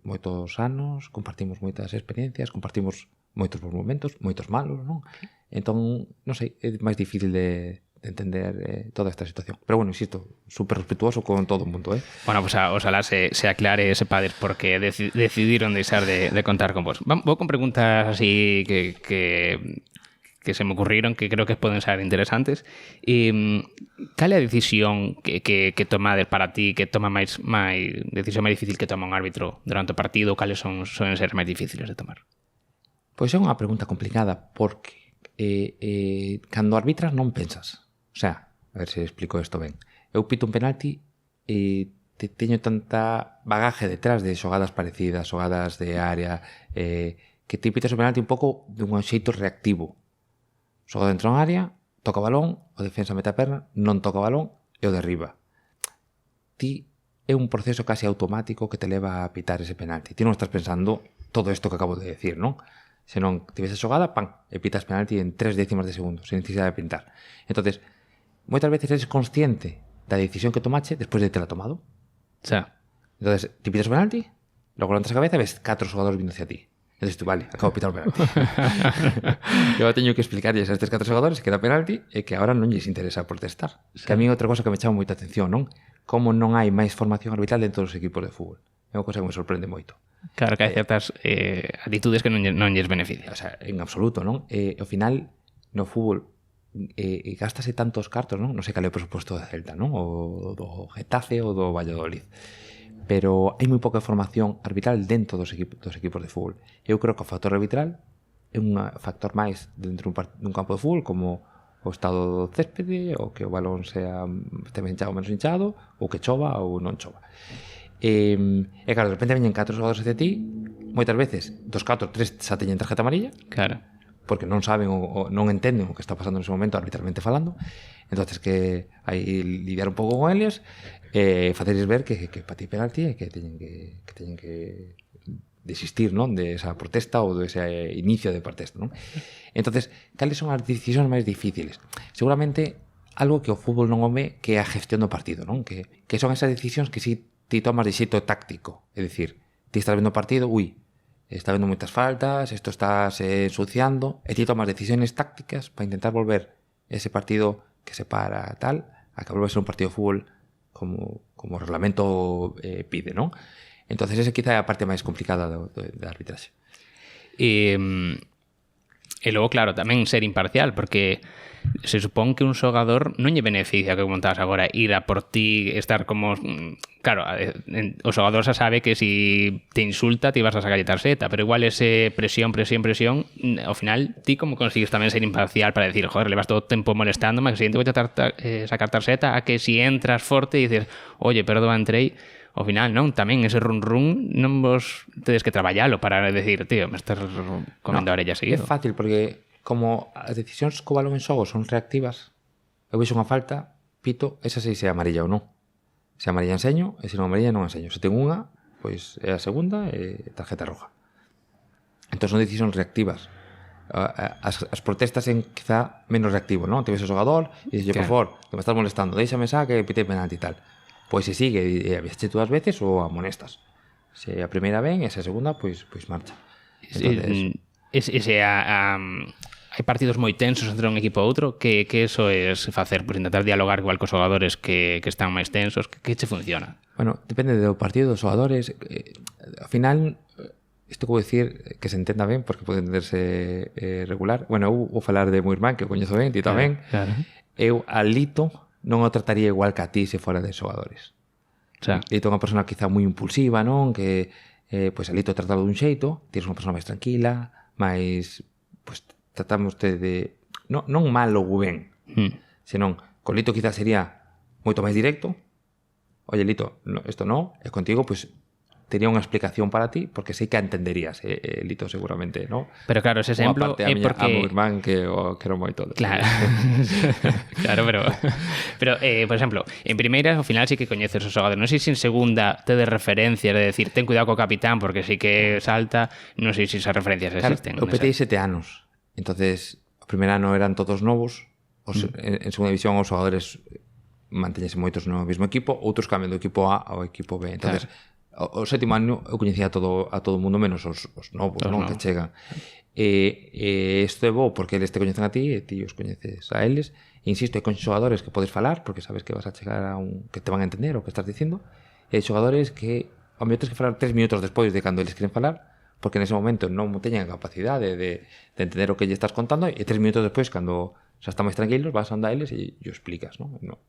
anos, compartimos moitas experiencias, compartimos moitos bons momentos, moitos malos, non? Entón, non sei, é máis difícil de entender toda esta situación. Pero bueno, insisto, super respetuoso con todo o mundo, eh? Bueno, pues ojalá se aclare ese padres porque decidiron deixar de contar con vos. Vou con preguntas así que se me ocurriron, que creo que poden ser interesantes. Cal é a decisión que tomades para ti, que toma máis decisión máis difícil que toma un árbitro durante o partido? Cales soen ser máis difíciles de tomar? Pois é unha pregunta complicada, porque cando arbitras non pensas. O sea, a ver se explico isto ben. Eu pito un penalti e teño tanta bagaje detrás de xogadas parecidas, xogadas de área, que te pitas o penalti un pouco dun xeito reactivo. Xogo dentro da área, toca o balón, o defensa mete a perna, non toca o balón e o derriba. Ti é un proceso casi automático que te leva a pitar ese penalti. Ti non estás pensando todo isto que acabo de decir, non? Se non tivese a xogada, pan, e pitas penalti en 3 décimas de segundo, sen necesidade de pintar. Entonces, moitas veces eres consciente da decisión que tomache despois de tela tomado. Xa. Entonces, ti pitas o penalti, logo levantas a cabeza e ves 4 xogadores vindo hacia ti. Entonces tú, vale, acabo de pitar o penalti. Eu teño que explicarlles a estes 4 xogadores que era penalti e que agora non lles interesa protestar. Sí. Que a mí é outra cosa que me chama moita atención, non? Como non hai máis formación arbitral dentro dos equipos de fútbol. É unha cosa que me sorprende moito. Claro que hai certas atitudes que non lles benefician. O sea, en absoluto, non? Ao final, no fútbol, gástase tantos cartos, non? Non sei cal é o presuposto do Celta, non? O do Getafe ou do Valladolid. Pero hai moi pouca formación arbitral dentro dos equipos de fútbol. Eu creo que o factor arbitral é un factor máis dentro dun campo de fútbol, como o estado do céspede, ou que o balón sea hinchado ou menos hinchado, ou que chova ou non chova. E claro, de repente veñen 4 xogadores hacia ti, moitas veces, dos 4, 3 xa teñen tarjeta amarilla, claro, porque non saben ou non entenden o que está pasando nese momento arbitralmente falando. Entonces que hai lidiar un pouco con eles e facerles ver que para ti penalti e que teñen que desistir, non, de esa protesta ou de ese inicio de protesta, non? Entonces, cales son as decisións máis difíciles? Seguramente algo que o fútbol non o ve, que é a gestión do partido, non? Que son esas decisións que si ti tomas de xeito táctico, é dicir, ti estás vendo o partido, está vendo moitas faltas, isto estás ensuciando, e ti tomas decisiones tácticas para intentar volver ese partido que se para tal, a que volve a ser un partido de fútbol como o reglamento pide, non? Entonces esa quizá é a parte máis complicada da arbitraxe. E logo, claro, tamén ser imparcial, porque se supón que un xogador non lle beneficia, que comentabas agora, ir a por ti, estar como... Claro, o xogador xa sabe que si te insulta te vas a sacar tarxeta, pero igual ese presión, ao final, ti como consigues tamén ser imparcial para decir, joder, levas todo o tempo molestándome, que siguiente vou a sacar tarxeta, a que si entras forte e dices, oye, perdoa, entrei, ao final, non? Tamén ese run non vos tedes que traballalo para decir, tío, me estás comendo a orella seguido. É fácil, porque como as decisións co balón en xogo son reactivas, eu vexo unha falta, pito, esa sei se é amarilla ou non. Se amarilla enseño, e se non amarilla non enseño. Se ten unha, pois é a segunda e tarjeta roja. Entón son decisións reactivas. As protestas en quizá menos reactivo, non? Te ves o xogador e dices, por favor, que me estás molestando, déixame xa que pitei penalti e tal. Pois se sigue e avisaste tú as veces ou amonestas. Se a primeira ven e se a segunda, pois marcha. Entonces... hai partidos moi tensos entre un equipo e outro, que eso é facer? Pues intentar dialogar igual cos xogadores que están máis tensos, que che funciona? Bueno, depende do partido, dos xogadores. Ao final, isto que vou dicir que se entenda ben, porque pode entenderse regular. Bueno, eu vou falar de meu irmán, que o coñezo ben, ti tamén. Claro. Eu a Lito non o trataría igual que a ti se fora de xogadores. O sea, Lito é unha persona quizá moi impulsiva, non? Que pois a Lito tratado dun xeito, tires unha persona máis tranquila, máis... Pois tratamos de non mal ou ben, senón con Lito quizás sería moito máis directo. Oye, Lito, isto non, e contigo, pois tería unha explicación para ti, porque sei que a entenderías, Lito, seguramente, non? Pero claro, ese exemplo é porque... A meu irmán, que o quero moito. Claro, claro, pero por exemplo, en primeira, ao final sí que coñeces os xogadores. Non sei se en segunda te de referencias, de decir, ten cuidado co capitán, porque sí que salta, non sei se esas referencias existen. Claro, eu petei 7 anos. Entonces, o primer ano eran todos novos, en segunda división os xogadores mantéñense moitos no mesmo equipo, outros cambian do equipo A ao equipo B. Entonces, o sétimo ano eu coñecía a todo o mundo menos os novos, non? Que chegan. Isto é bo porque eles te coñecen a ti e ti os coñeces a eles. E insisto, hai con xogadores que podes falar porque sabes que vas a chegar a que te van a entender o que estás dicindo. E hai xogadores que ao mellor tens que falar 3 minutos despois de cando eles queren falar, porque nese momento non teñen a capacidade de entender o que lle estás contando, e 3 minutos despois, cando xa están máis tranquilos, vas a andar a eles e o explicas, non? Non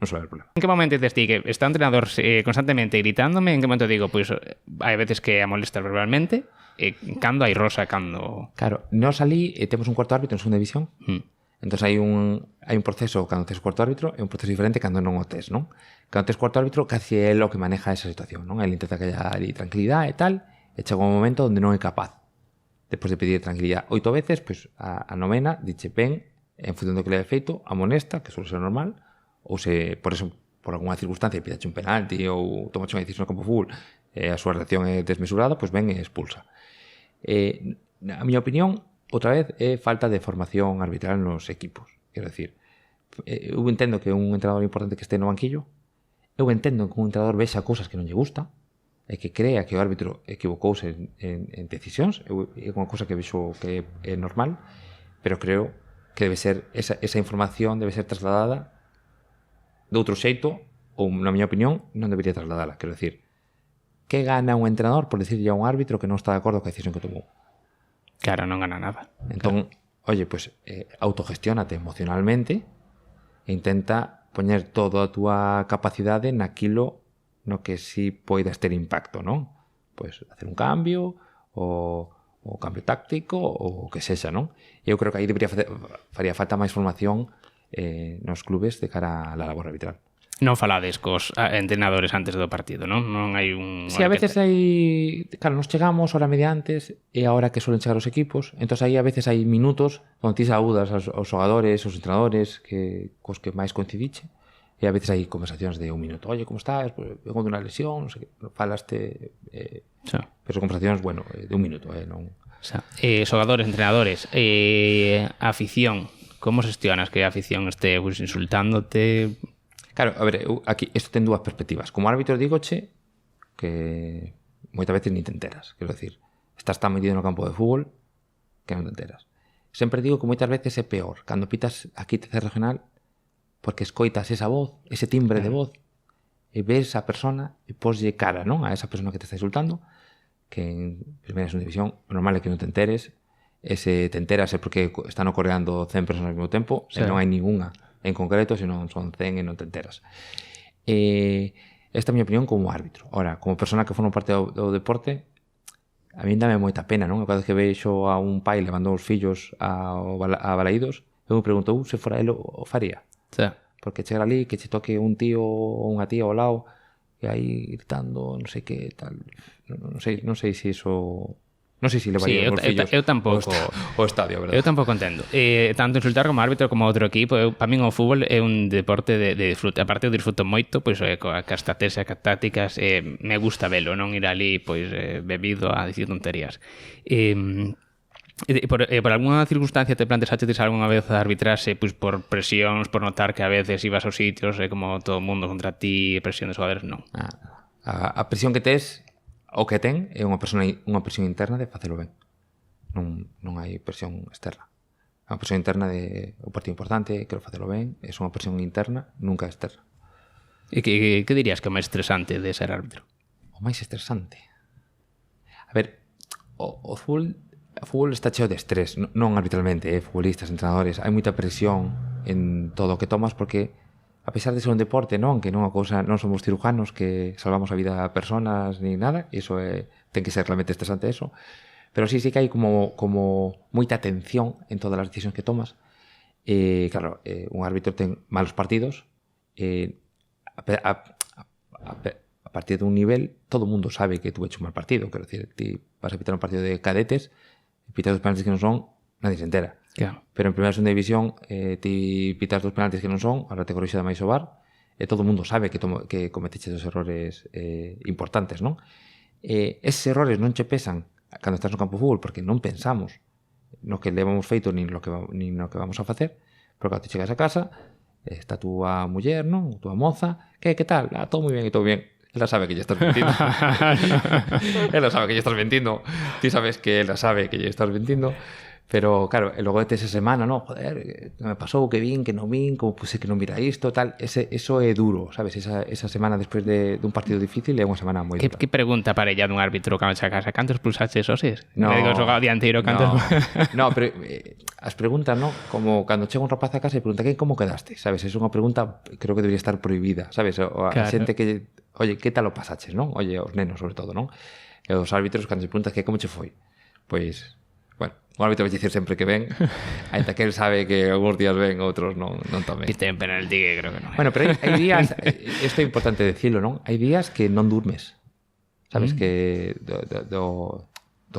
suele haber problema. En que momento dices ti que está o entrenador constantemente gritándome? En que momento digo, pois hai veces que a molestar verbalmente, cando hai rosa, cando... Claro, nós ali temos un cuarto árbitro en segunda división, entón hai un proceso cando tes cuarto árbitro e un proceso diferente cando non o tes, non? Cando tes cuarto árbitro, casi é o que maneja esa situación, non? Ele intenta que haya ali tranquilidade e tal, e chega un momento onde non é capaz, despois de pedir tranquilidade 8 veces, pois a novena diche ven, en función do que le hai feito, amonesta, que suele ser normal, ou se por eso, por alguna circunstancia, pidache un penalti ou tomache unha decisión no campo de fútbol, a súa reacción é desmesurada, pois ven e expulsa. a miña opinión, outra vez, é falta de formación arbitral nos equipos. Quero decir, eu entendo que un entrenador importante que este no banquillo, eu entendo que un entrenador vexa cousas que non lle gusta e que crea que o árbitro equivocouse en decisións, é unha cousa que vexo que é normal, pero creo que debe ser esa información debe ser trasladada de outro xeito, ou na miña opinión non debería trasladala. Quero decir, que gana un entrenador por decirle a un árbitro que non está de acordo coa decisión que tomou? Claro, non gana nada. Entón, oye, pues autogestiónate emocionalmente e intenta poñer toda a túa capacidade naquilo no que sí poidas ter impacto, non? Pois hacer un cambio ou cambio táctico ou o que sexa, non? Eu creo que aí faría falta máis formación nos clubes de cara á labor arbitral. Non falades cos entrenadores antes do partido, non? Non hai un... Sí, a veces hai... Claro, nos chegamos hora media antes e a hora que suelen chegar os equipos, entón aí a veces hai minutos onde ti saúdas aos xogadores, aos entrenadores cos que máis coincidiche, e a veces hai conversacións de un minuto. Oye, como estás? Pues, vengo de unha lesión, non sei que, falaste... Pero son conversacións, bueno, de un minuto, non... Xogadores, entrenadores, afición, como xestionas que a afición este pues, insultándote... Claro, a ver, aquí isto ten dúas perspectivas. Como árbitro digoche que moitas veces ni te enteras. Quero decir, estás tan metido no campo de fútbol que non te enteras. Sempre digo que moitas veces é peor cando pitas aquí TC regional porque escoitas esa voz, ese timbre de voz e ves a persona e poslle cara, non? A esa persona que te está insultando, que en primeira segunda división o normal é que non te enteres, e se te enteras é porque están ocorreando 100 personas ao mesmo tempo e non hai ninguna en concreto, senón son 100 e non te enteras. Esta é a miña opinión como árbitro. Ora, como persona que forma parte do deporte, a mí dame moita pena, non? Cada vez que vexo a un pai levando os fillos a Balaídos, eu me pregunto, se fora ele o faría? Sí. Porque chegar ali, que che toque un tío ou unha tía ao lado, e aí gritando, non sei que tal, non sei se iso... Non sei se levaría os fillos eu tampouco o estadio, verdad? Eu tampouco entendo. Tanto insultar como árbitro como outro equipo, para min o fútbol é un deporte de disfrute. Aparte eu disfruto moito, pois coa estrategia, cas tácticas, me gusta velo, non ir ali pois bebido a dicir tonterías. Por alguna circunstancia te planteaste algunha vez a arbitrarse pois por presións, por notar que a veces ibas aos sitios como todo o mundo contra ti, presión de xogadores, non. A presión que tes o que ten é unha presión interna de facelo ben. Non hai presión externa. É unha presión interna de un partido importante, quero facelo ben, é unha presión interna, nunca externa. E que dirías que é o máis estresante de ser árbitro? O máis estresante? A ver, o fútbol está cheo de estrés, non arbitralmente, futbolistas, entrenadores, hai moita presión en todo o que tomas porque a pesar de ser un deporte, non, que non a cousa, non somos cirujanos que salvamos a vida a personas ni nada, iso ten que ser realmente estresante eso, pero sí que hai como moita atención en todas as decisións que tomas. Claro, un árbitro ten malos partidos, a partir de un nivel todo o mundo sabe que tú hecho un mal partido, quero decir, ti vas a pitar un partido de cadetes e pitas os penaltis que non son, nadie se entera. Claro. Pero en primeira segunda división ti pitas dos penaltis que non son, ahora te corrixe da máis o VAR, e todo o mundo sabe que cometeches os errores importantes, non? Eses errores non che pesan cando estás no campo de fútbol porque non pensamos no que levamos feito nin no que vamos a facer, pero cando te chegas a casa está a túa muller, non? A túa moza, que tal? Todo moi ben e todo bien. Ela sabe que lle estás mentindo. Ela sabe que lle estás mentindo. Ti sabes que ela sabe que lle estás mentindo. Pero, claro, e logo de esa semana, ¿no? Joder, que me pasou, que vin, que non vin, como puse que non mira isto, tal. Eso é duro, sabes? Esa semana despois de un partido difícil é unha semana moi dura. Que pregunta para ella dun árbitro cando che a casa? Cantos pulsaches oses? No, me digo, xogado dianteiro, cantos... No, pero as preguntas, ¿no? Como cando chega un rapaz a casa e pregunta como quedaste, sabes? É unha pregunta, creo que debería estar prohibida, sabes? A xente que, oye, que tal o pasaches, non? Oye, os nenos, sobre todo, non? E os árbitros, cando se preguntas que como che foi, pois... Bueno, o árbitro vai dicir sempre que ven, ainda que él sabe que algúns días ven, outros non tamén. Viste en penalti que creo que non. Bueno, pero hai días, isto é importante decirlo, non? Hai días que non durmes. Sabes que do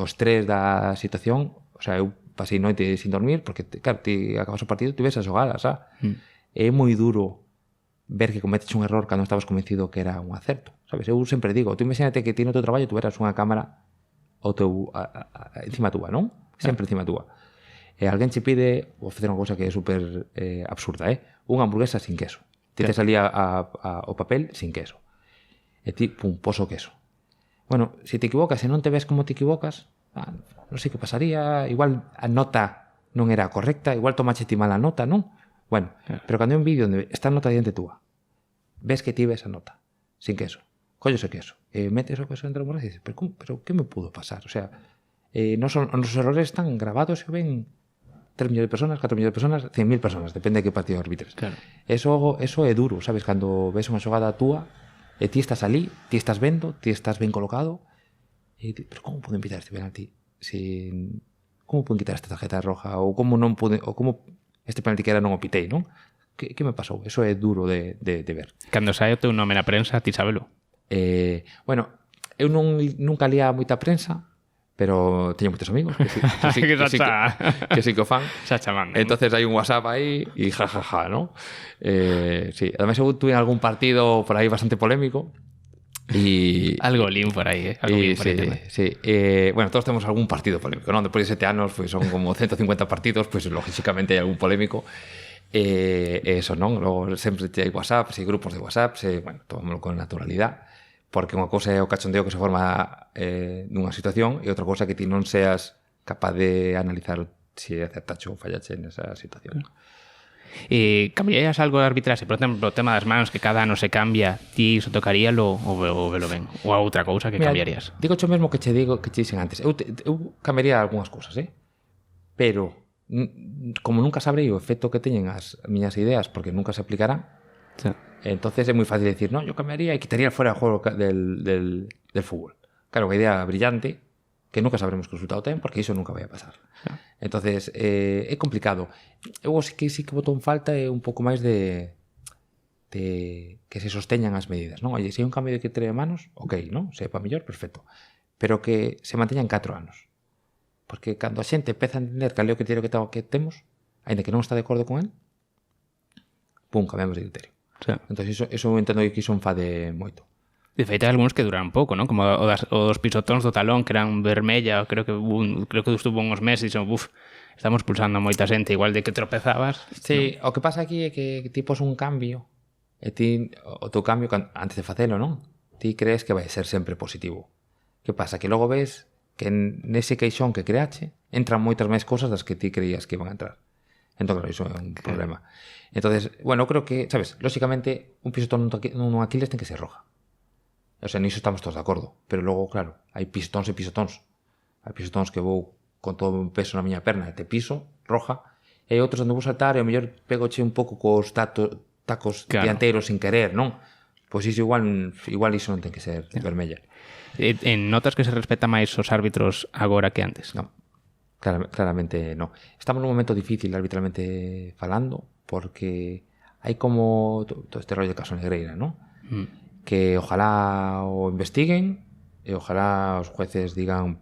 estrés da situación, o sea, eu pasei noite sin dormir porque, claro, ti acabas o partido, ti ves a xogada, xa. É moi duro ver que cometes un error cando estabas convencido que era un acerto, sabes? Eu sempre digo, tú imagínate que ti no teu traballo tu eras unha cámara ao teu encima túa, non? sempre encima túa. E alguén che pide ofrecer unha cousa que é super absurda, unha hamburguesa sin queso. Ti te salía o papel sin queso. E ti, pum, poso queso. Bueno, se te equivocas e non te ves como te equivocas, non sei que pasaría, igual a nota non era correcta, igual tomache ti mala nota, non? Bueno, pero cando hai un vídeo onde está a nota diante túa, ves que ti ves a nota, sin queso, colles o queso, metes o queso dentro da hamburguesa e dices, pero que me pudo pasar? O sea, os errores están grabados e ven 3 millóns de personas, 4 millóns de personas, 100.000 personas, depende de que partido arbitres. Claro. Eso é duro, sabes? Cando ves unha xogada túa e ti estás ali, ti estás vendo, ti estás ben colocado, e ti, pero como poden pitar este penalti? Como poden quitar esta tarjeta roja? Ou como non poden, ou como este penalti que era non o pitei, non? Que me pasou? Eso é duro de ver. Cando sae o teu nome na prensa, ti sábelo? Bueno, eu nunca lía moita prensa, pero teño moitos amigos que sí que o fan. Xa chamando. Entonces hai un WhatsApp aí e jajaja, ¿no? Sí, además eu tuve algún partido por aí bastante polémico e algo lín por aí, algo lín por aí. Sí. Bueno, todos temos algún partido polémico, ¿no? Despois de 7 anos, pues, son como 150 partidos, pues lógicamente hai algún polémico. Eso, non? Logo sempre hai WhatsApp, hai grupos de WhatsApp, bueno, tomámoslo con naturalidade, porque unha cousa é o cachondeo que se forma nunha situación e outra cousa que ti non seas capaz de analizar se acertache ou fallache nesa situación. Cambiarías algo de arbitraxe? Por exemplo, o tema das mans que cada ano se cambia, ti iso tocaríalo ou velo ben? Ou a outra cousa que cambiarías? Digo xo mesmo que che digo que che dixen antes. Eu cambiaría algunhas cousas, pero como nunca sabrei o efecto que teñen as miñas ideas porque nunca se aplicarán, sí. Entonces é moi fácil decir, no, yo cambiaría e quitaría fuera o juego del fútbol. Claro, unha idea brillante que nunca sabremos que resultado ten porque iso nunca vai a pasar. Sí. Entonces é complicado. Eu sí que boto en falta é un pouco máis de que se sosteñan as medidas, non? Oye, se hai un cambio de criterio de manos, ok, non? Se é para mellor, perfecto. Pero que se manteñan 4 anos. Porque cando a xente empeza a entender cal é o criterio que temos, ainda que non está de acordo con él, pum, cambiamos de criterio. Sí. Entón, eso entendo que iso enfade moito. De feito, hai algúns que duran pouco, non? Como os pisotóns do talón, que eran vermella, creo que estuvo uns meses e dixen, estamos pulsando a moita xente, igual de que tropezabas. Sí, ¿no? O que pasa aquí é que ti pos un cambio, e ti, o teu cambio, antes de facelo, non? Ti crees que vai ser sempre positivo. Que pasa? Que logo ves que nese queixón que creache entran moitas máis cosas das que ti creías que iban a entrar. Entón, claro, iso é un problema. Entonces, bueno, creo que, sabes, lógicamente, un pisotón nun Aquiles ten que ser roja. O sea, niso estamos todos de acordo. Pero logo, claro, hai pisotóns e pisotóns. Hai pisotóns que vou con todo o peso na miña perna e te piso, roja. E hai outros onde vou saltar e ao mellor pegoche un pouco cos tacos dianteiros sin querer, non? Pois iso igual iso non ten que ser vermella. Notas que se respeta máis os árbitros agora que antes? Non. Claramente no. Estamos nun momento difícil arbitralmente falando porque hai como todo este rollo de caso Negreira, ¿no? Que ojalá o investiguen e ojalá os jueces digan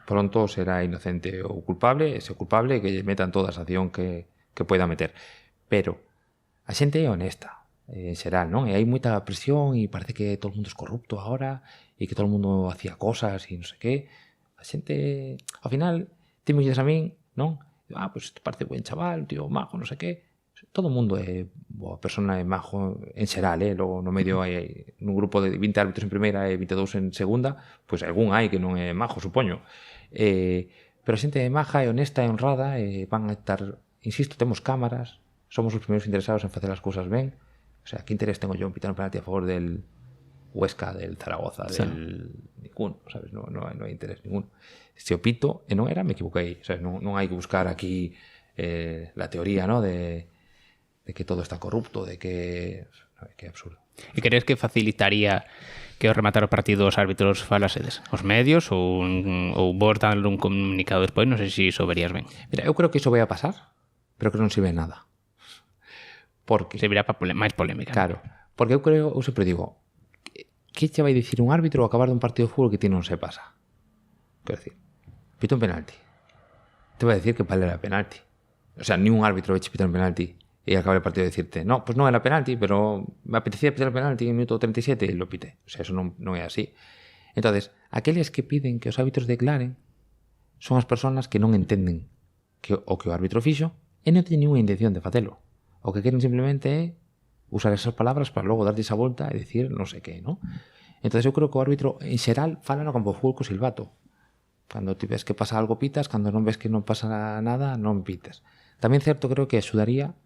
pronto será inocente ou culpable, e se culpable que lle metan toda a sanción que poida meter. Pero a xente é honesta en xeral, non? E hai moita presión e parece que todo o mundo é corrupto agora e que todo o mundo hacía cosas e non sei que. A xente, ao final, ti me dices a min, non? Pues isto parece buen chaval, tío majo, non sei que. Todo o mundo é boa persona, é majo en xeral, logo no medio hai nun grupo de 20 árbitros en primeira e 22 en segunda, pois algún hai que non é majo, supoño. Pero a xente é maja, é honesta, é honrada, van a estar, insisto, temos cámaras, somos os primeiros interesados en facer as cousas ben. O sea, que interés tengo yo en pitar un penalti a favor del Huesca, del Zaragoza, del ninguno, sabes? No hai interés ninguno. Se o pito e non era, me equivoquei, sabes? Non hai que buscar aquí la teoría, ¿no? De que todo está corrupto, de que é absurdo. E crees que facilitaría que ao rematar o partido os árbitros falasedes? Os medios ou vos dan un comunicado despois? Non sei se iso verías ben. Mira, eu creo que iso vai a pasar, pero que non sirve nada. Porque se virá máis polémica. Claro, porque eu sempre digo, que che vai dicir un árbitro ao acabar dun partido de fútbol que ti non se pasa? Quero decir, pita un penalti. Te vai dicir que vale a penalti. O sea, ni un árbitro vai che pitar un penalti e acabar el partido de decirte, no, pues non era penalti, pero me apetecía pitar el penalti en el minuto 37 e lo pité. O sea, eso non é así. Entonces, aqueles que piden que os árbitros declaren, son as persoas que non entenden que o árbitro fixo e non teñen ninguna intención de facelo. O que queren simplemente é usar esas palabras para logo darlle esa volta e dicir non sei que, non? Entón, eu creo que o árbitro, en xeral, fala no campo de fútbol co silbato. Cando ti ves que pasa algo, pitas. Cando non ves que non pasa nada, non pitas. Tamén certo, creo que axudaría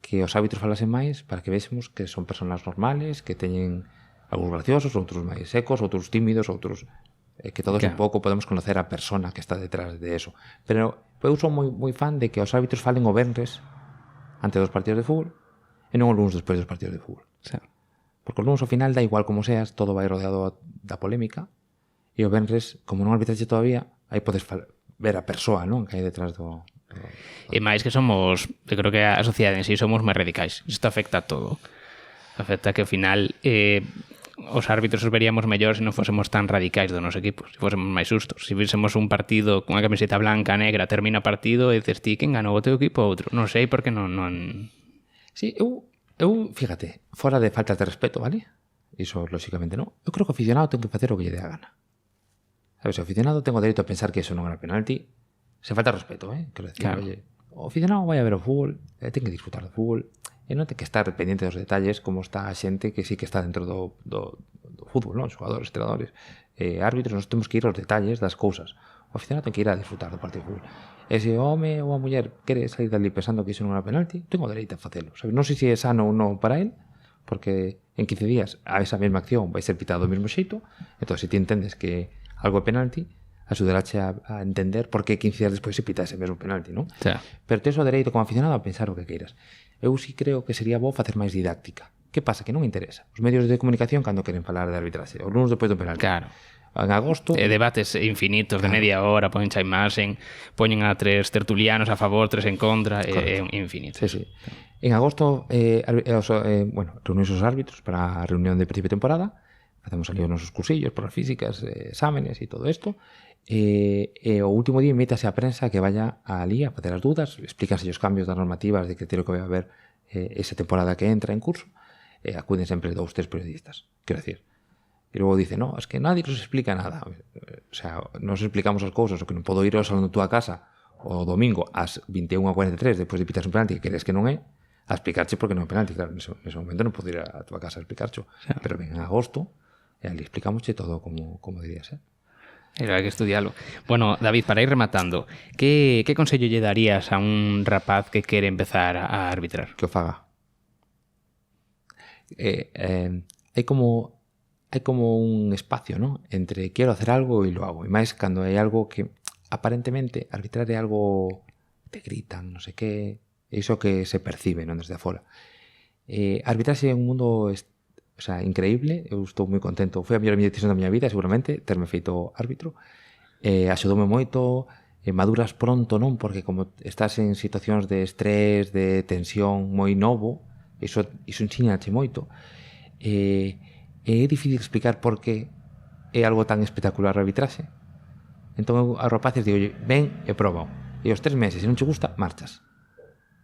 que os árbitros falasen máis para que vésemos que son personas normales, que teñen algúns graciosos, outros máis secos, outros tímidos, outros... que todos un pouco podemos conocer a persona que está detrás de eso. Pero eu son moi fan de que os árbitros falen o venres ante dos partidos de fútbol e non o luns despois dos partidos de fútbol. Sí. Porque o luns ao final da igual como seas, todo vai rodeado da polémica e o venres, como non arbitraxe todavía, aí podes ver a persoa, non, que hai detrás do... E máis que somos, eu creo que a sociedade en sí somos máis radicais. Isto afecta a todo. Afecta que ao final os árbitros os veríamos mellor se non fósemos tan radicais do noso equipo, se fósemos máis sustos. Se vísemos un partido con unha camiseta blanca, negra, termina o partido e dices ti, quen ganou o teu equipo ou outro? Non sei porque non... Sí, eu, fíjate, fora de faltas de respeto, vale? Iso, lóxicamente, non. Eu creo que o aficionado ten que facer o que lle dé a gana. Sabes, o aficionado ten o dereito a pensar que iso non era penalti. Se falta respeto, Quero decir, claro. Oye, o aficionado vai a ver o fútbol, ten que disfrutar do fútbol, e non ten que estar pendiente dos detalles como está a xente que sí que está dentro do fútbol, non? Xogadores, entrenadores, árbitros, nos temos que ir aos detalles das cousas. O aficionado ten que ir a disfrutar do partido de fútbol. E se o home ou a muller quere sair dali pensando que iso non era penalti, ten o dereito a facelo. Sabes? Non sei se é sano ou non para él, porque en 15 días a esa mesma acción vai ser pitada do mesmo xeito, entón se ti entendes que algo é penalti, axudará a entender por que 15 días despois se pita ese mesmo penalti, non? Sí. Pero tes o dereito como aficionado a pensar o que queiras. Eu sí creo que sería bo facer máis didáctica. Que pasa? Que non interesa. Os medios de comunicación cando queren falar de arbitraxe, os lunes despois do penalti. Claro. En agosto... debates infinitos de media hora, poñen xa imaxen, poñen a 3 tertulianos a favor, 3 en contra, é infinito. Sí, sí. En agosto, reunimos os árbitros para a reunión de principio de temporada, facemos ali os nosos cursillos, pruebas físicas, exámenes e todo isto, e o último día invítase a prensa que vaya ali a facer as dúdas, explícanse os cambios das normativas de criterio que vai haber esa temporada que entra en curso, e acuden sempre 2, 3 periodistas, quero decir. E logo dice, no, es que nadie nos explica nada. O sea, nos explicamos as cousas, o que non podo ir ao salón da túa casa o domingo ás 21:43 despois de pitar un penalti que crees que non é, a explicarche porque non é penalti. Claro, nese momento non podo ir a túa casa a explicarche. Pero ben, en agosto, e ali explicámosche todo como dirías, Hai que estudialo. Bueno, David, para ir rematando, que consello lle darías a un rapaz que quere empezar a arbitrar? Que o faga. Hai como un espacio, ¿no? Entre quiero hacer algo y lo hago. E máis cando hai algo que aparentemente arbitrar é algo te gritan, non sei que, iso que se percibe, non, desde afora. Arbitrarse é un mundo increíble, eu estou moi contento. Foi a mellor decisión da miña vida, seguramente, terme feito árbitro. Axudoume moito, maduras pronto, non? Porque como estás en situacións de estrés, de tensión moi novo, iso ensíñache moito. É difícil explicar por que é algo tan espectacular a arbitraxe. Entón eu aos rapaces digo, ven e proba. E aos 3 meses, se non che gusta, marchas.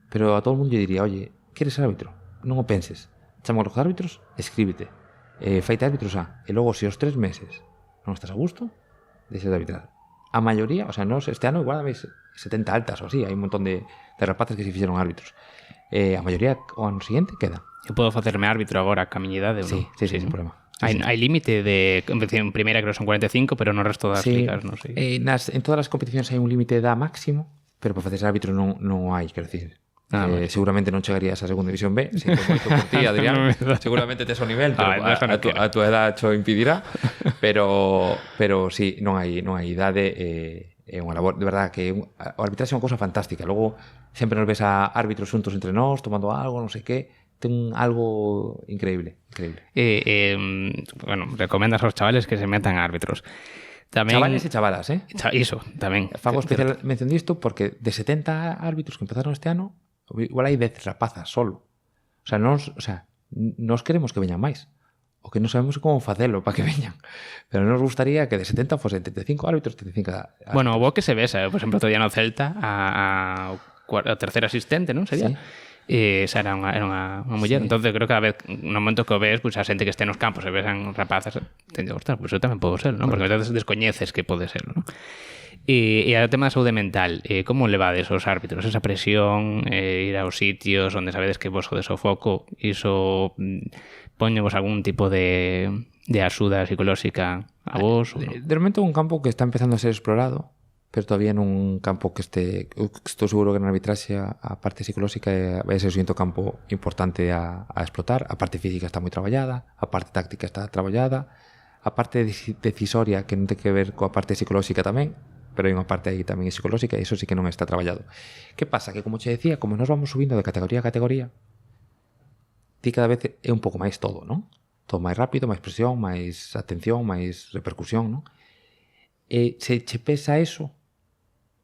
Pero a todo o mundo lle diría, oye, queres ser árbitro? Non o penses. Chama aos árbitros, escríbete. Faite árbitro xa. E logo, se aos 3 meses non estás a gusto, deixas de arbitrar. A maioría, o sea, nos, este ano igual habéis 70 altas ou así, hai un montón de rapaces que se fixeron árbitros. A maioría o ano siguiente queda. Eu podo facerme árbitro agora ca miña idade ou non? Sí, sin problema. Hai límite de... En primeira creo que son 45, pero no resto das ligas, non sei. En todas as competicións hai un límite de edad máximo, pero para facerse árbitro non hai, quero dicir. Seguramente non chegarías a segunda división B, sinto moito por ti, Adrián. Seguramente tes o nivel, pero a tua edad cho impedirá. Pero sí, non hai idade. É unha labor, de verdad, que o arbitraxe é unha cousa fantástica. Logo, sempre nos ves a árbitros xuntos entre nós, tomando algo, non sei que. Ten algo increíble. Bueno, recomendas aos chavales que se metan a árbitros. Tamén... Chavales e chavalas, Iso, tamén. Fago especial mención disto porque de 70 árbitros que empezaron este ano, igual hai 10 rapazas solo. O sea, nos queremos que veñan máis. O que non sabemos como facelo para que veñan. Pero nos gustaría que de 70 fose 75 árbitros, 75 árbitros. Bueno, o bo que se ves, por exemplo, todavía no Celta a terceira asistente, non? Sería? Sí. Esa era unha muller. Sí. Entonces creo que cada vez no momento que o ves, pues a xente que este nos campos e ves a rapazas, te digo, ostras, pues eu tamén podo ser, non? Porque a veces descoñeces que pode ser, non? E o tema da saúde mental, como levades os árbitros? Esa presión, ir aos sitios onde sabedes que vos jodes o foco, iso poñevos algún tipo de axuda psicolóxica a vos? De momento un campo que está empezando a ser explorado, pero todavía nun campo que estou seguro que na arbitraxe a parte psicolóxica vai ser o seguinte campo importante a explotar. A parte física está moi traballada, a parte táctica está traballada, a parte decisoria que non ten que ver coa parte psicolóxica tamén, pero hai unha parte aí tamén psicolóxica e iso sí que non está traballado. Que pasa? Que como che decía, como nos vamos subindo de categoría a categoría, ti cada vez é un pouco máis todo, non? Todo máis rápido, máis presión, máis atención, máis repercusión, non? E se che pesa eso,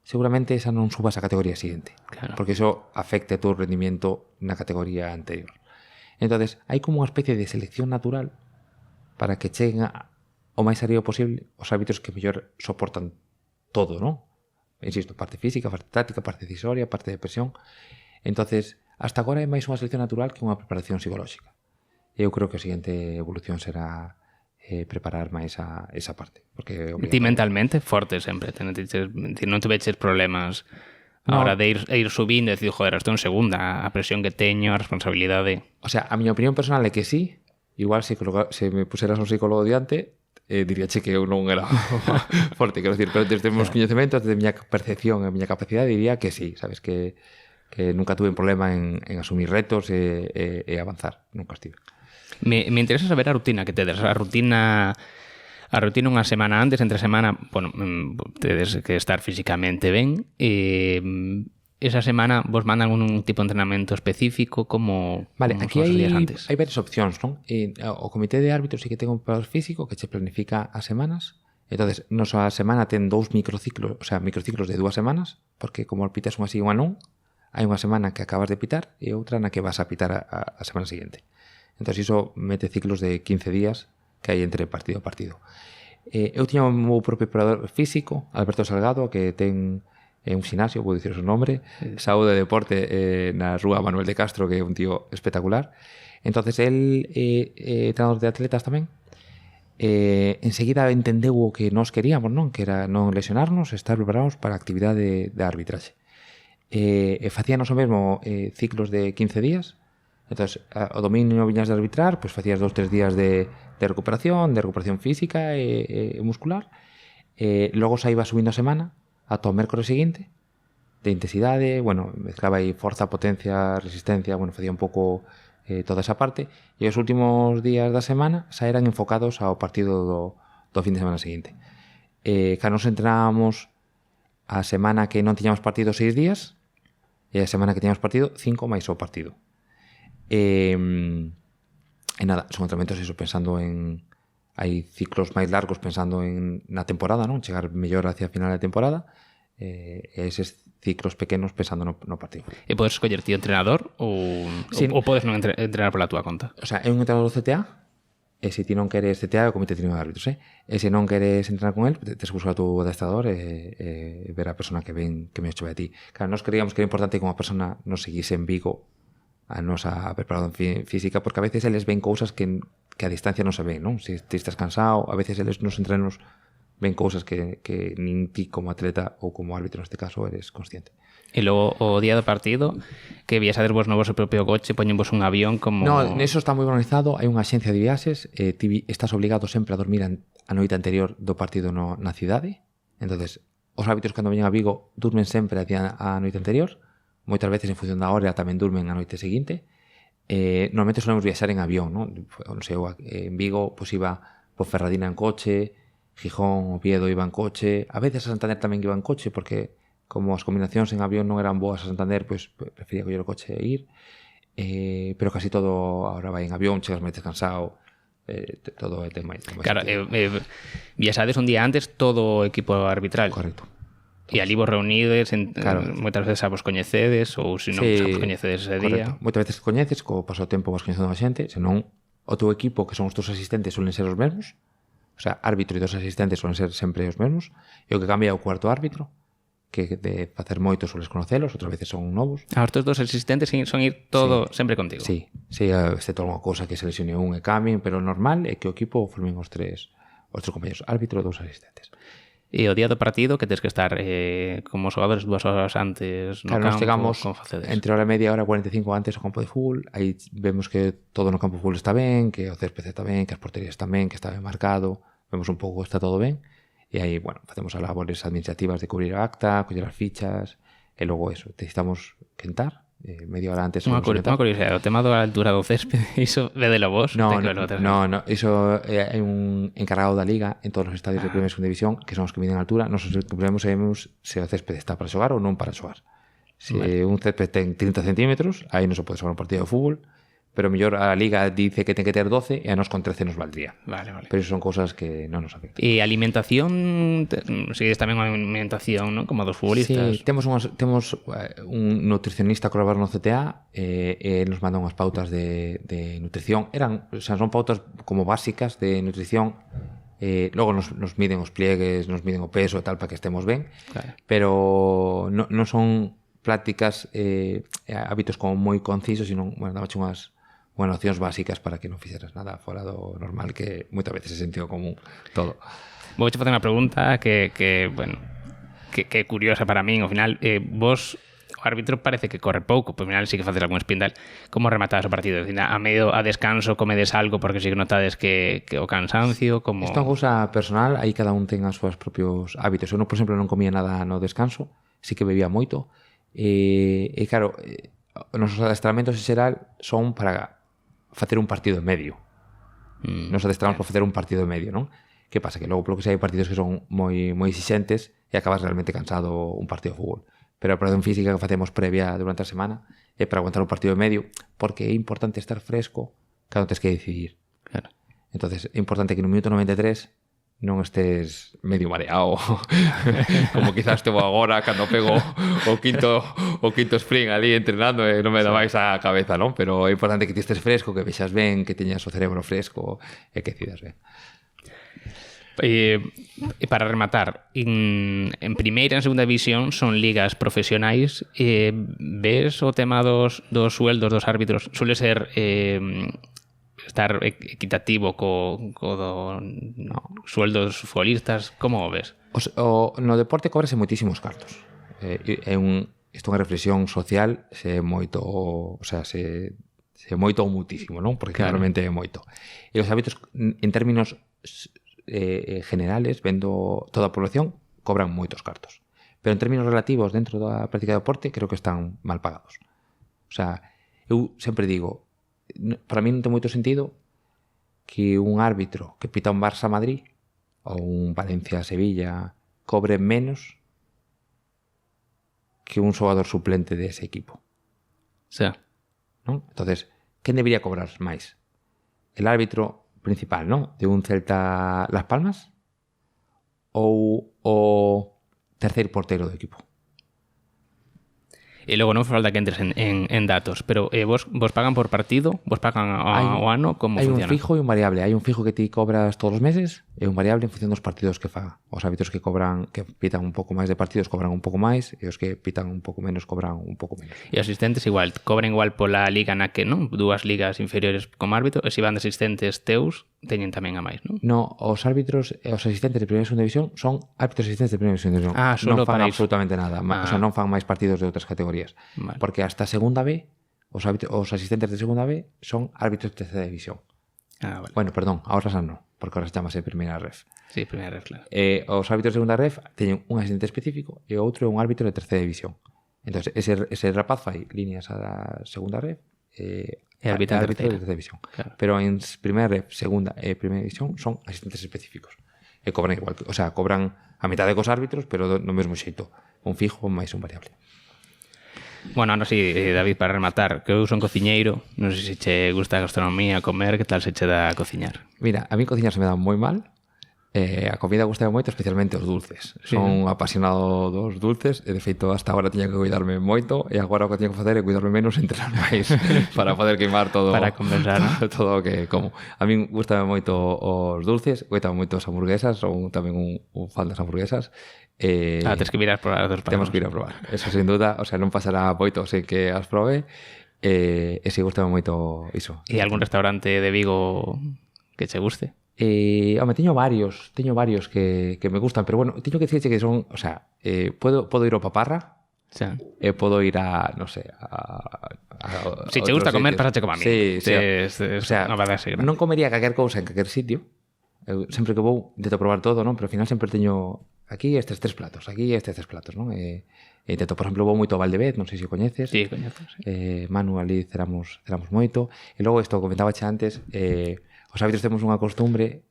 seguramente esa non subas a categoría siguiente, Claro. porque eso afecta o teu rendimiento na categoría anterior. Entonces, hai como unha especie de selección natural para que cheguen o máis arriba posible os árbitros que mellor soportan todo, ¿no? Insisto, parte física, parte táctica, parte decisoria, parte de presión. Entonces, hasta agora é máis unha selección natural que unha preparación psicolóxica. Eu creo que a seguinte evolución será preparar máis esa parte. Porque Ti mentalmente forte sempre, non te veches problemas a hora de ir subindo e decir, joder, estou en segunda, a presión que teño, a responsabilidade. O sea, a miña opinión personal é que sí. Igual se me puseras un psicólogo diante, diríache que eu non era forte, quero decir, pero desde meus coñecementos, desde a miña percepción e a miña capacidade, diría que sí, sabes, que nunca tuve un problema en asumir retos e avanzar, nunca estive. Me interesa saber a rutina que tedes, a rutina unha semana antes, entre semana, bueno, tedes que estar físicamente ben, esa semana vos mandan un tipo de entrenamento específico como Vale, como aquí os días antes. hai varias opcións, non? O comité de árbitros sí que ten un preparador físico que che planifica as semanas. Entonces, nosa semana ten 2 microciclos, o sea, microciclos de 2 semanas, porque como pitas unha así e unha non, hai unha semana que acabas de pitar e outra na que vas a pitar a semana seguinte. Entonces, iso mete ciclos de 15 días que hai entre partido a partido. Eu tiña o meu propio preparador físico, Alberto Salgado, que ten un xinasio, vou dicir o seu nombre, Saúde e Deporte na rúa Manuel de Castro, que é un tío espectacular. Entonces, el treinador de atletas tamén, enseguida entendeu o que nós queríamos, non? Que era non lesionarnos, estar preparados para a actividade de arbitraxe. Facíanos o mesmo ciclos de 15 días. Entonces, o dominio viñas de arbitrar, pues facías 2-3 días de recuperación física e muscular. Logo saíba subindo a semana ata o mércores seguinte de intensidade, bueno, mezclaba aí forza, potencia, resistencia, bueno, facía un pouco toda esa parte, e os últimos días da semana xa eran enfocados ao partido do fin de semana seguinte. Cando nos entrenábamos a semana que non tiñamos partido 6 días, e a semana que tiñamos partido 5 máis o partido. E nada, son entrenamentos eso, pensando en hai ciclos máis largos pensando na temporada, non? Chegar mellor hacia a final da temporada, e eses ciclos pequenos pensando no partido. E podes escoller ti o entrenador ou podes non entrenar pola túa conta? O sea, é un entrenador do CTA, e se ti non queres CTA é o Comité Técnico de Árbitros, e se non queres entrenar con él, tes que buscar o teu adestrador e ver a persona que ven que me chove a ti. Claro, nós creíamos que era importante que unha persona nos seguise en Vigo a nosa preparación física, porque a veces eles ven cousas que a distancia non se ven, non? Se ti estás cansado, a veces eles nos entrenos ven cousas que nin ti como atleta ou como árbitro neste caso eres consciente. E logo o día do partido que viaxades vos no vosso propio coche, poñenvos un avión como... No, neso está moi organizado, hai unha axencia de viaxes, ti estás obligado sempre a dormir a noite anterior do partido na cidade. Entonces, os árbitros cando veñen a Vigo durmen sempre a noite anterior, moitas veces en función da hora tamén durmen a noite seguinte. Normalmente solemos viaxar en avión, non? Non sei, en Vigo pues iba por Ferradina en coche, Gijón, Oviedo iba en coche, a veces a Santander tamén iba en coche, porque como as combinacións en avión non eran boas a Santander, pues prefería coller o coche e ir, pero casi todo ahora vai en avión, chegas máis descansado, todo é tema. Claro, viaxades un día antes todo o equipo arbitral. Correcto. E ali vos reunides, claro. Moitas veces a vos coñecedes, ou se non vos coñecedes ese día. Moitas veces coñeces, co paso do tempo vas coñecendo a xente, senón o teu equipo, que son os teus asistentes, suelen ser os mesmos, o sea, árbitro e dos asistentes suelen ser sempre os mesmos, e o que cambia é o cuarto árbitro, que de facer moitos sueles conocelos, outras veces son novos. Os teus dos asistentes son ir todo sempre contigo. Sí, excepto alguma cousa que se lesione un e cambien, pero o normal é que o equipo formen os tres compañeros, árbitro e dos asistentes. E o día do partido que tens que estar como xogadores 2 horas antes no Claro, campo, nos chegamos como facedes? entre hora e media, hora 45 antes ao campo de fútbol, aí vemos que todo no campo de fútbol está ben, que o césped está ben, que as porterías están ben, que está ben marcado, vemos un pouco que está todo ben, e aí, bueno, facemos as labores administrativas de cubrir a acta, coller as fichas, e logo eso, necesitamos quentar, media hora antes. Unha curiosidade, o tema da altura do césped, iso vedelo vos? No, iso hai un encargado da Liga en todos os estadios de primeira e segunda división que son os que miden a altura. Nos sabemos se o césped está para xogar ou non para xogar. Se un césped ten 30 centímetros, aí non se pode xogar un partido de fútbol, pero mellor a Liga dice que ten que ter 12 e a nos con 13 nos valdría. Vale. Pero iso son cousas que non nos afectan. E alimentación, sigues tamén unha alimentación, ¿no? Como dos futbolistas. Sí, temos un nutricionista colaborador no CTA e nos manda unhas pautas de nutrición. Son pautas como básicas de nutrición. Logo nos miden os pliegues, nos miden o peso e tal para que estemos ben. Claro. Pero non son prácticas, hábitos como moi concisos, sino, bueno, dábache unhas nocións básicas para que non fixeras nada fora do normal, que moitas veces é sentido común todo. Vou facer unha pregunta que é curiosa para min. Ao final, vos, o árbitro parece que corre pouco, pero ao final sí que faces algún spindal. Como rematades o partido? A descanso comedes algo porque sí que notades que o cansancio, como... Isto é unha cousa personal, aí cada un ten os seus propios hábitos. Eu, por exemplo, non comía nada no descanso, sí que bebía moito, e claro, os nosos adestramentos en xeral son para facer un partido e medio. Nos adestramos para facer un partido e medio, non? Que pasa? Que logo, polo que sei, hai partidos que son moi exixentes e acabas realmente cansado un partido de fútbol. Pero a preparación física que facemos previa durante a semana é para aguantar un partido e medio, porque é importante estar fresco cando tens que decidir. Claro. Entonces, é importante que no minuto 93 non estés medio mareado como quizás estuvo agora cando pego o quinto sprint ali entrenando e non me dá máis a cabeza, non? Pero é importante que ti estés fresco, que vexas ben, que teñas o cerebro fresco e que decidas ben. E para rematar, en primeira e en segunda división son ligas profesionais. Ves o tema dos sueldos dos árbitros suele ser estar equitativo co sueldos futbolistas? Como o ves? No deporte cobrase moitísimos cartos. Isto é unha reflexión social, se moito ou muitísimo, non? Porque claramente é moito. E os hábitos, en términos generales, vendo toda a población, cobran moitos cartos. Pero en términos relativos dentro da práctica de deporte, creo que están mal pagados. O sea, eu sempre digo, para mí non ten moito sentido que un árbitro que pita un Barça-Madrid ou un Valencia-Sevilla cobre menos que un xogador suplente dese equipo. Sí. ¿No? Entonces, quen debería cobrar máis? El árbitro principal, ¿no? De un Celta Las Palmas ou o terceiro portero do equipo? E logo non falta que entres en datos, pero vos pagan por partido? Vos pagan ao ano? Como funciona? Hai un fijo e un variable. Hai un fijo que ti cobras todos os meses e un variable en función dos partidos que faga. Os árbitros que pitan un pouco máis de partidos cobran un pouco máis e os que pitan un pouco menos cobran un pouco menos. E os asistentes igual, cobran igual pola liga na que, non? Dúas ligas inferiores como árbitro, e se van de asistentes teus, teñen tamén a máis, non? No, os árbitros e os asistentes de primeira e segunda división son árbitros asistentes de primeira e segunda división. Solo non fan para absolutamente nada. O sea, non fan máis partidos de outras categorías. Vale. Porque hasta segunda B, os asistentes de segunda B son árbitros de terceira división. Vale. Bueno, perdón, ahora xa non, porque ahora se chamase primeira ref. Sí, primeira ref, claro. Os árbitros de segunda ref teñen un asistente específico e outro é un árbitro de terceira división. Entón, ese rapaz fai líneas a segunda ref e árbitro de terceira división. Claro. Pero en primeira ref, segunda e primeira división son asistentes específicos. E cobran igual, o sea, cobran a mitad de cos árbitros, pero no mesmo xeito. Un fijo máis un variable. Bueno, ahora sí, David, para rematar, que eu son cociñeiro, non sei se che gusta a gastronomía, comer, que tal se che dá a cociñar? Mira, a mí cociñar se me dá moi mal. A comida gusta moito, especialmente os dulces. Sí, son apasionado dos dulces e de feito hasta agora tiña que cuidarme moito e agora o que teño que facer é cuidarme menos e entrenar máis para poder queimar todo para compensar, ¿no? todo o que como. A mí gusta moito os dulces, gusta moito as hamburguesas, son tamén un fan das hamburguesas. Tens que mirar probar as dos. Temos que ir a probar, eso sin duda, o sea, non pasará moito sen que as probe. E si gusta moito iso. E algún restaurante de Vigo que che guste? Home, teño varios que me gustan, pero bueno, teño que dicirche que son, o sea, podo ir ao Paparra, Xa. podo ir a, no sé, Si te gusta comer, pásache como a mí. Sí, sí. O sea, non vai darse gracia. non comería calquer cousa en calquer sitio. Eu sempre que vou intento probar todo, non? Pero ao final sempre teño aquí estes 3 platos, aquí estes 3 platos, non? Intento, por exemplo, vou moito a Valdebet, non sei se coñeces. Sí, coñezo, sí. Manu ali ceramos moito. E logo isto, comentaba antes, os árbitros temos unha costumbre,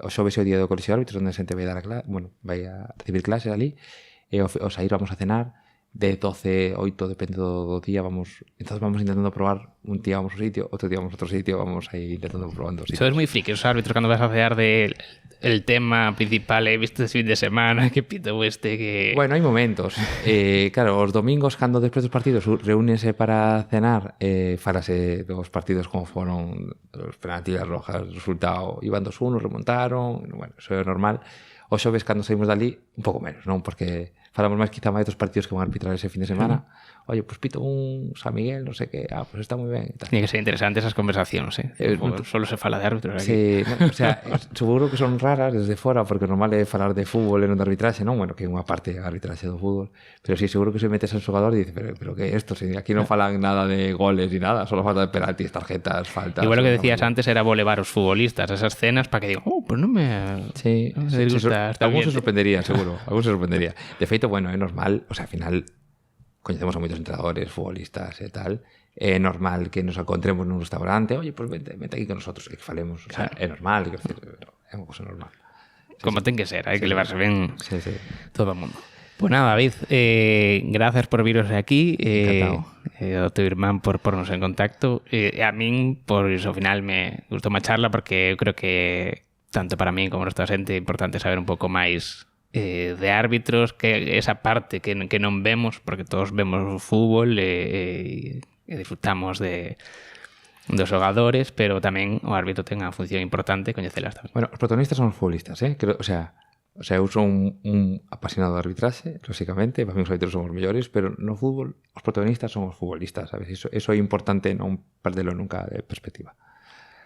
o xoves é o día do colexio de árbitros, onde a xente vai dar a clase, bueno, vai a recibir clases ali, e ao sair vamos a cenar, de 12, 8, depende do día, entonces vamos intentando probar, un día vamos a un sitio, otro día vamos a otro sitio, vamos aí intentando probando sitios. Eso es muy friki, os árbitros cando vas a cear el tema principal, viste este fin de semana, que pito que... Bueno, hai momentos. Claro, os domingos, cando despois dos partidos reúnense para cenar, falase dos partidos como foron os penaltis, rojas, o resultado, iban 2-1, remontaron, bueno, eso é normal. Os xoves, cando saímos dali, un pouco menos, non? Porque falamos máis quizá máis dos partidos que van a arbitrar ese fin de semana. Oye, pues pito un San Miguel, non sei que, pues está moi ben. Tiene que ser interesante esas conversacións, solo se fala de árbitros aquí. Sí, no, o sea, seguro que son raras desde fora, porque normal é falar de fútbol e non de arbitraxe, non? Bueno, que é unha parte da arbitraxe do fútbol, pero sí, seguro que se metes al xogador e dice, pero que é isto? Si aquí non falan nada de goles ni nada, solo falta de penaltis, tarjetas, faltas... Igual lo que decías antes era volevar os futbolistas, esas cenas, para que digan, pues non me... Sí, no me disgusta, está algún bien. se sorprendería, seguro, algún se sorprendería. De feito, bueno, é normal, o sea, al final coñecemos a moitos entrenadores, futbolistas e tal, é normal que nos encontremos nun restaurante, oye, pues vente aquí con nosotros e que falemos, o sea, é normal, é unha cosa normal. Como ten que ser, hai que levarse ben todo o mundo. Pues nada, David, gracias por viros aquí, o teu irmán por pornos en contacto, e a min, por iso, ao final, me gustou má charla, porque eu creo que tanto para mí como para esta xente é importante saber un pouco máis de árbitros, que esa parte que non vemos, porque todos vemos fútbol e disfrutamos dos xogadores, pero tamén o árbitro ten unha función importante, coñecelas tamén. Bueno, os protagonistas son os futbolistas, creo, o sea, eu son un apasionado de arbitraxe, lógicamente, para mí os árbitros son os mellores, pero no fútbol os protagonistas son os futbolistas, sabes? Eso é importante non perdelo nunca de perspectiva.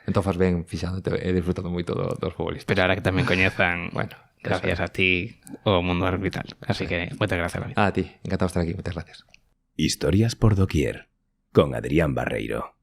Entón faz ben fixándote e disfrutando moito dos futbolistas. Pero ahora que tamén coñezan, bueno, gracias a ti, o mundo arbitral. Así que, moitas gracias, David. A ti, encantado de estar aquí, moitas gracias. Historias por doquier, con Adrián Barreiro.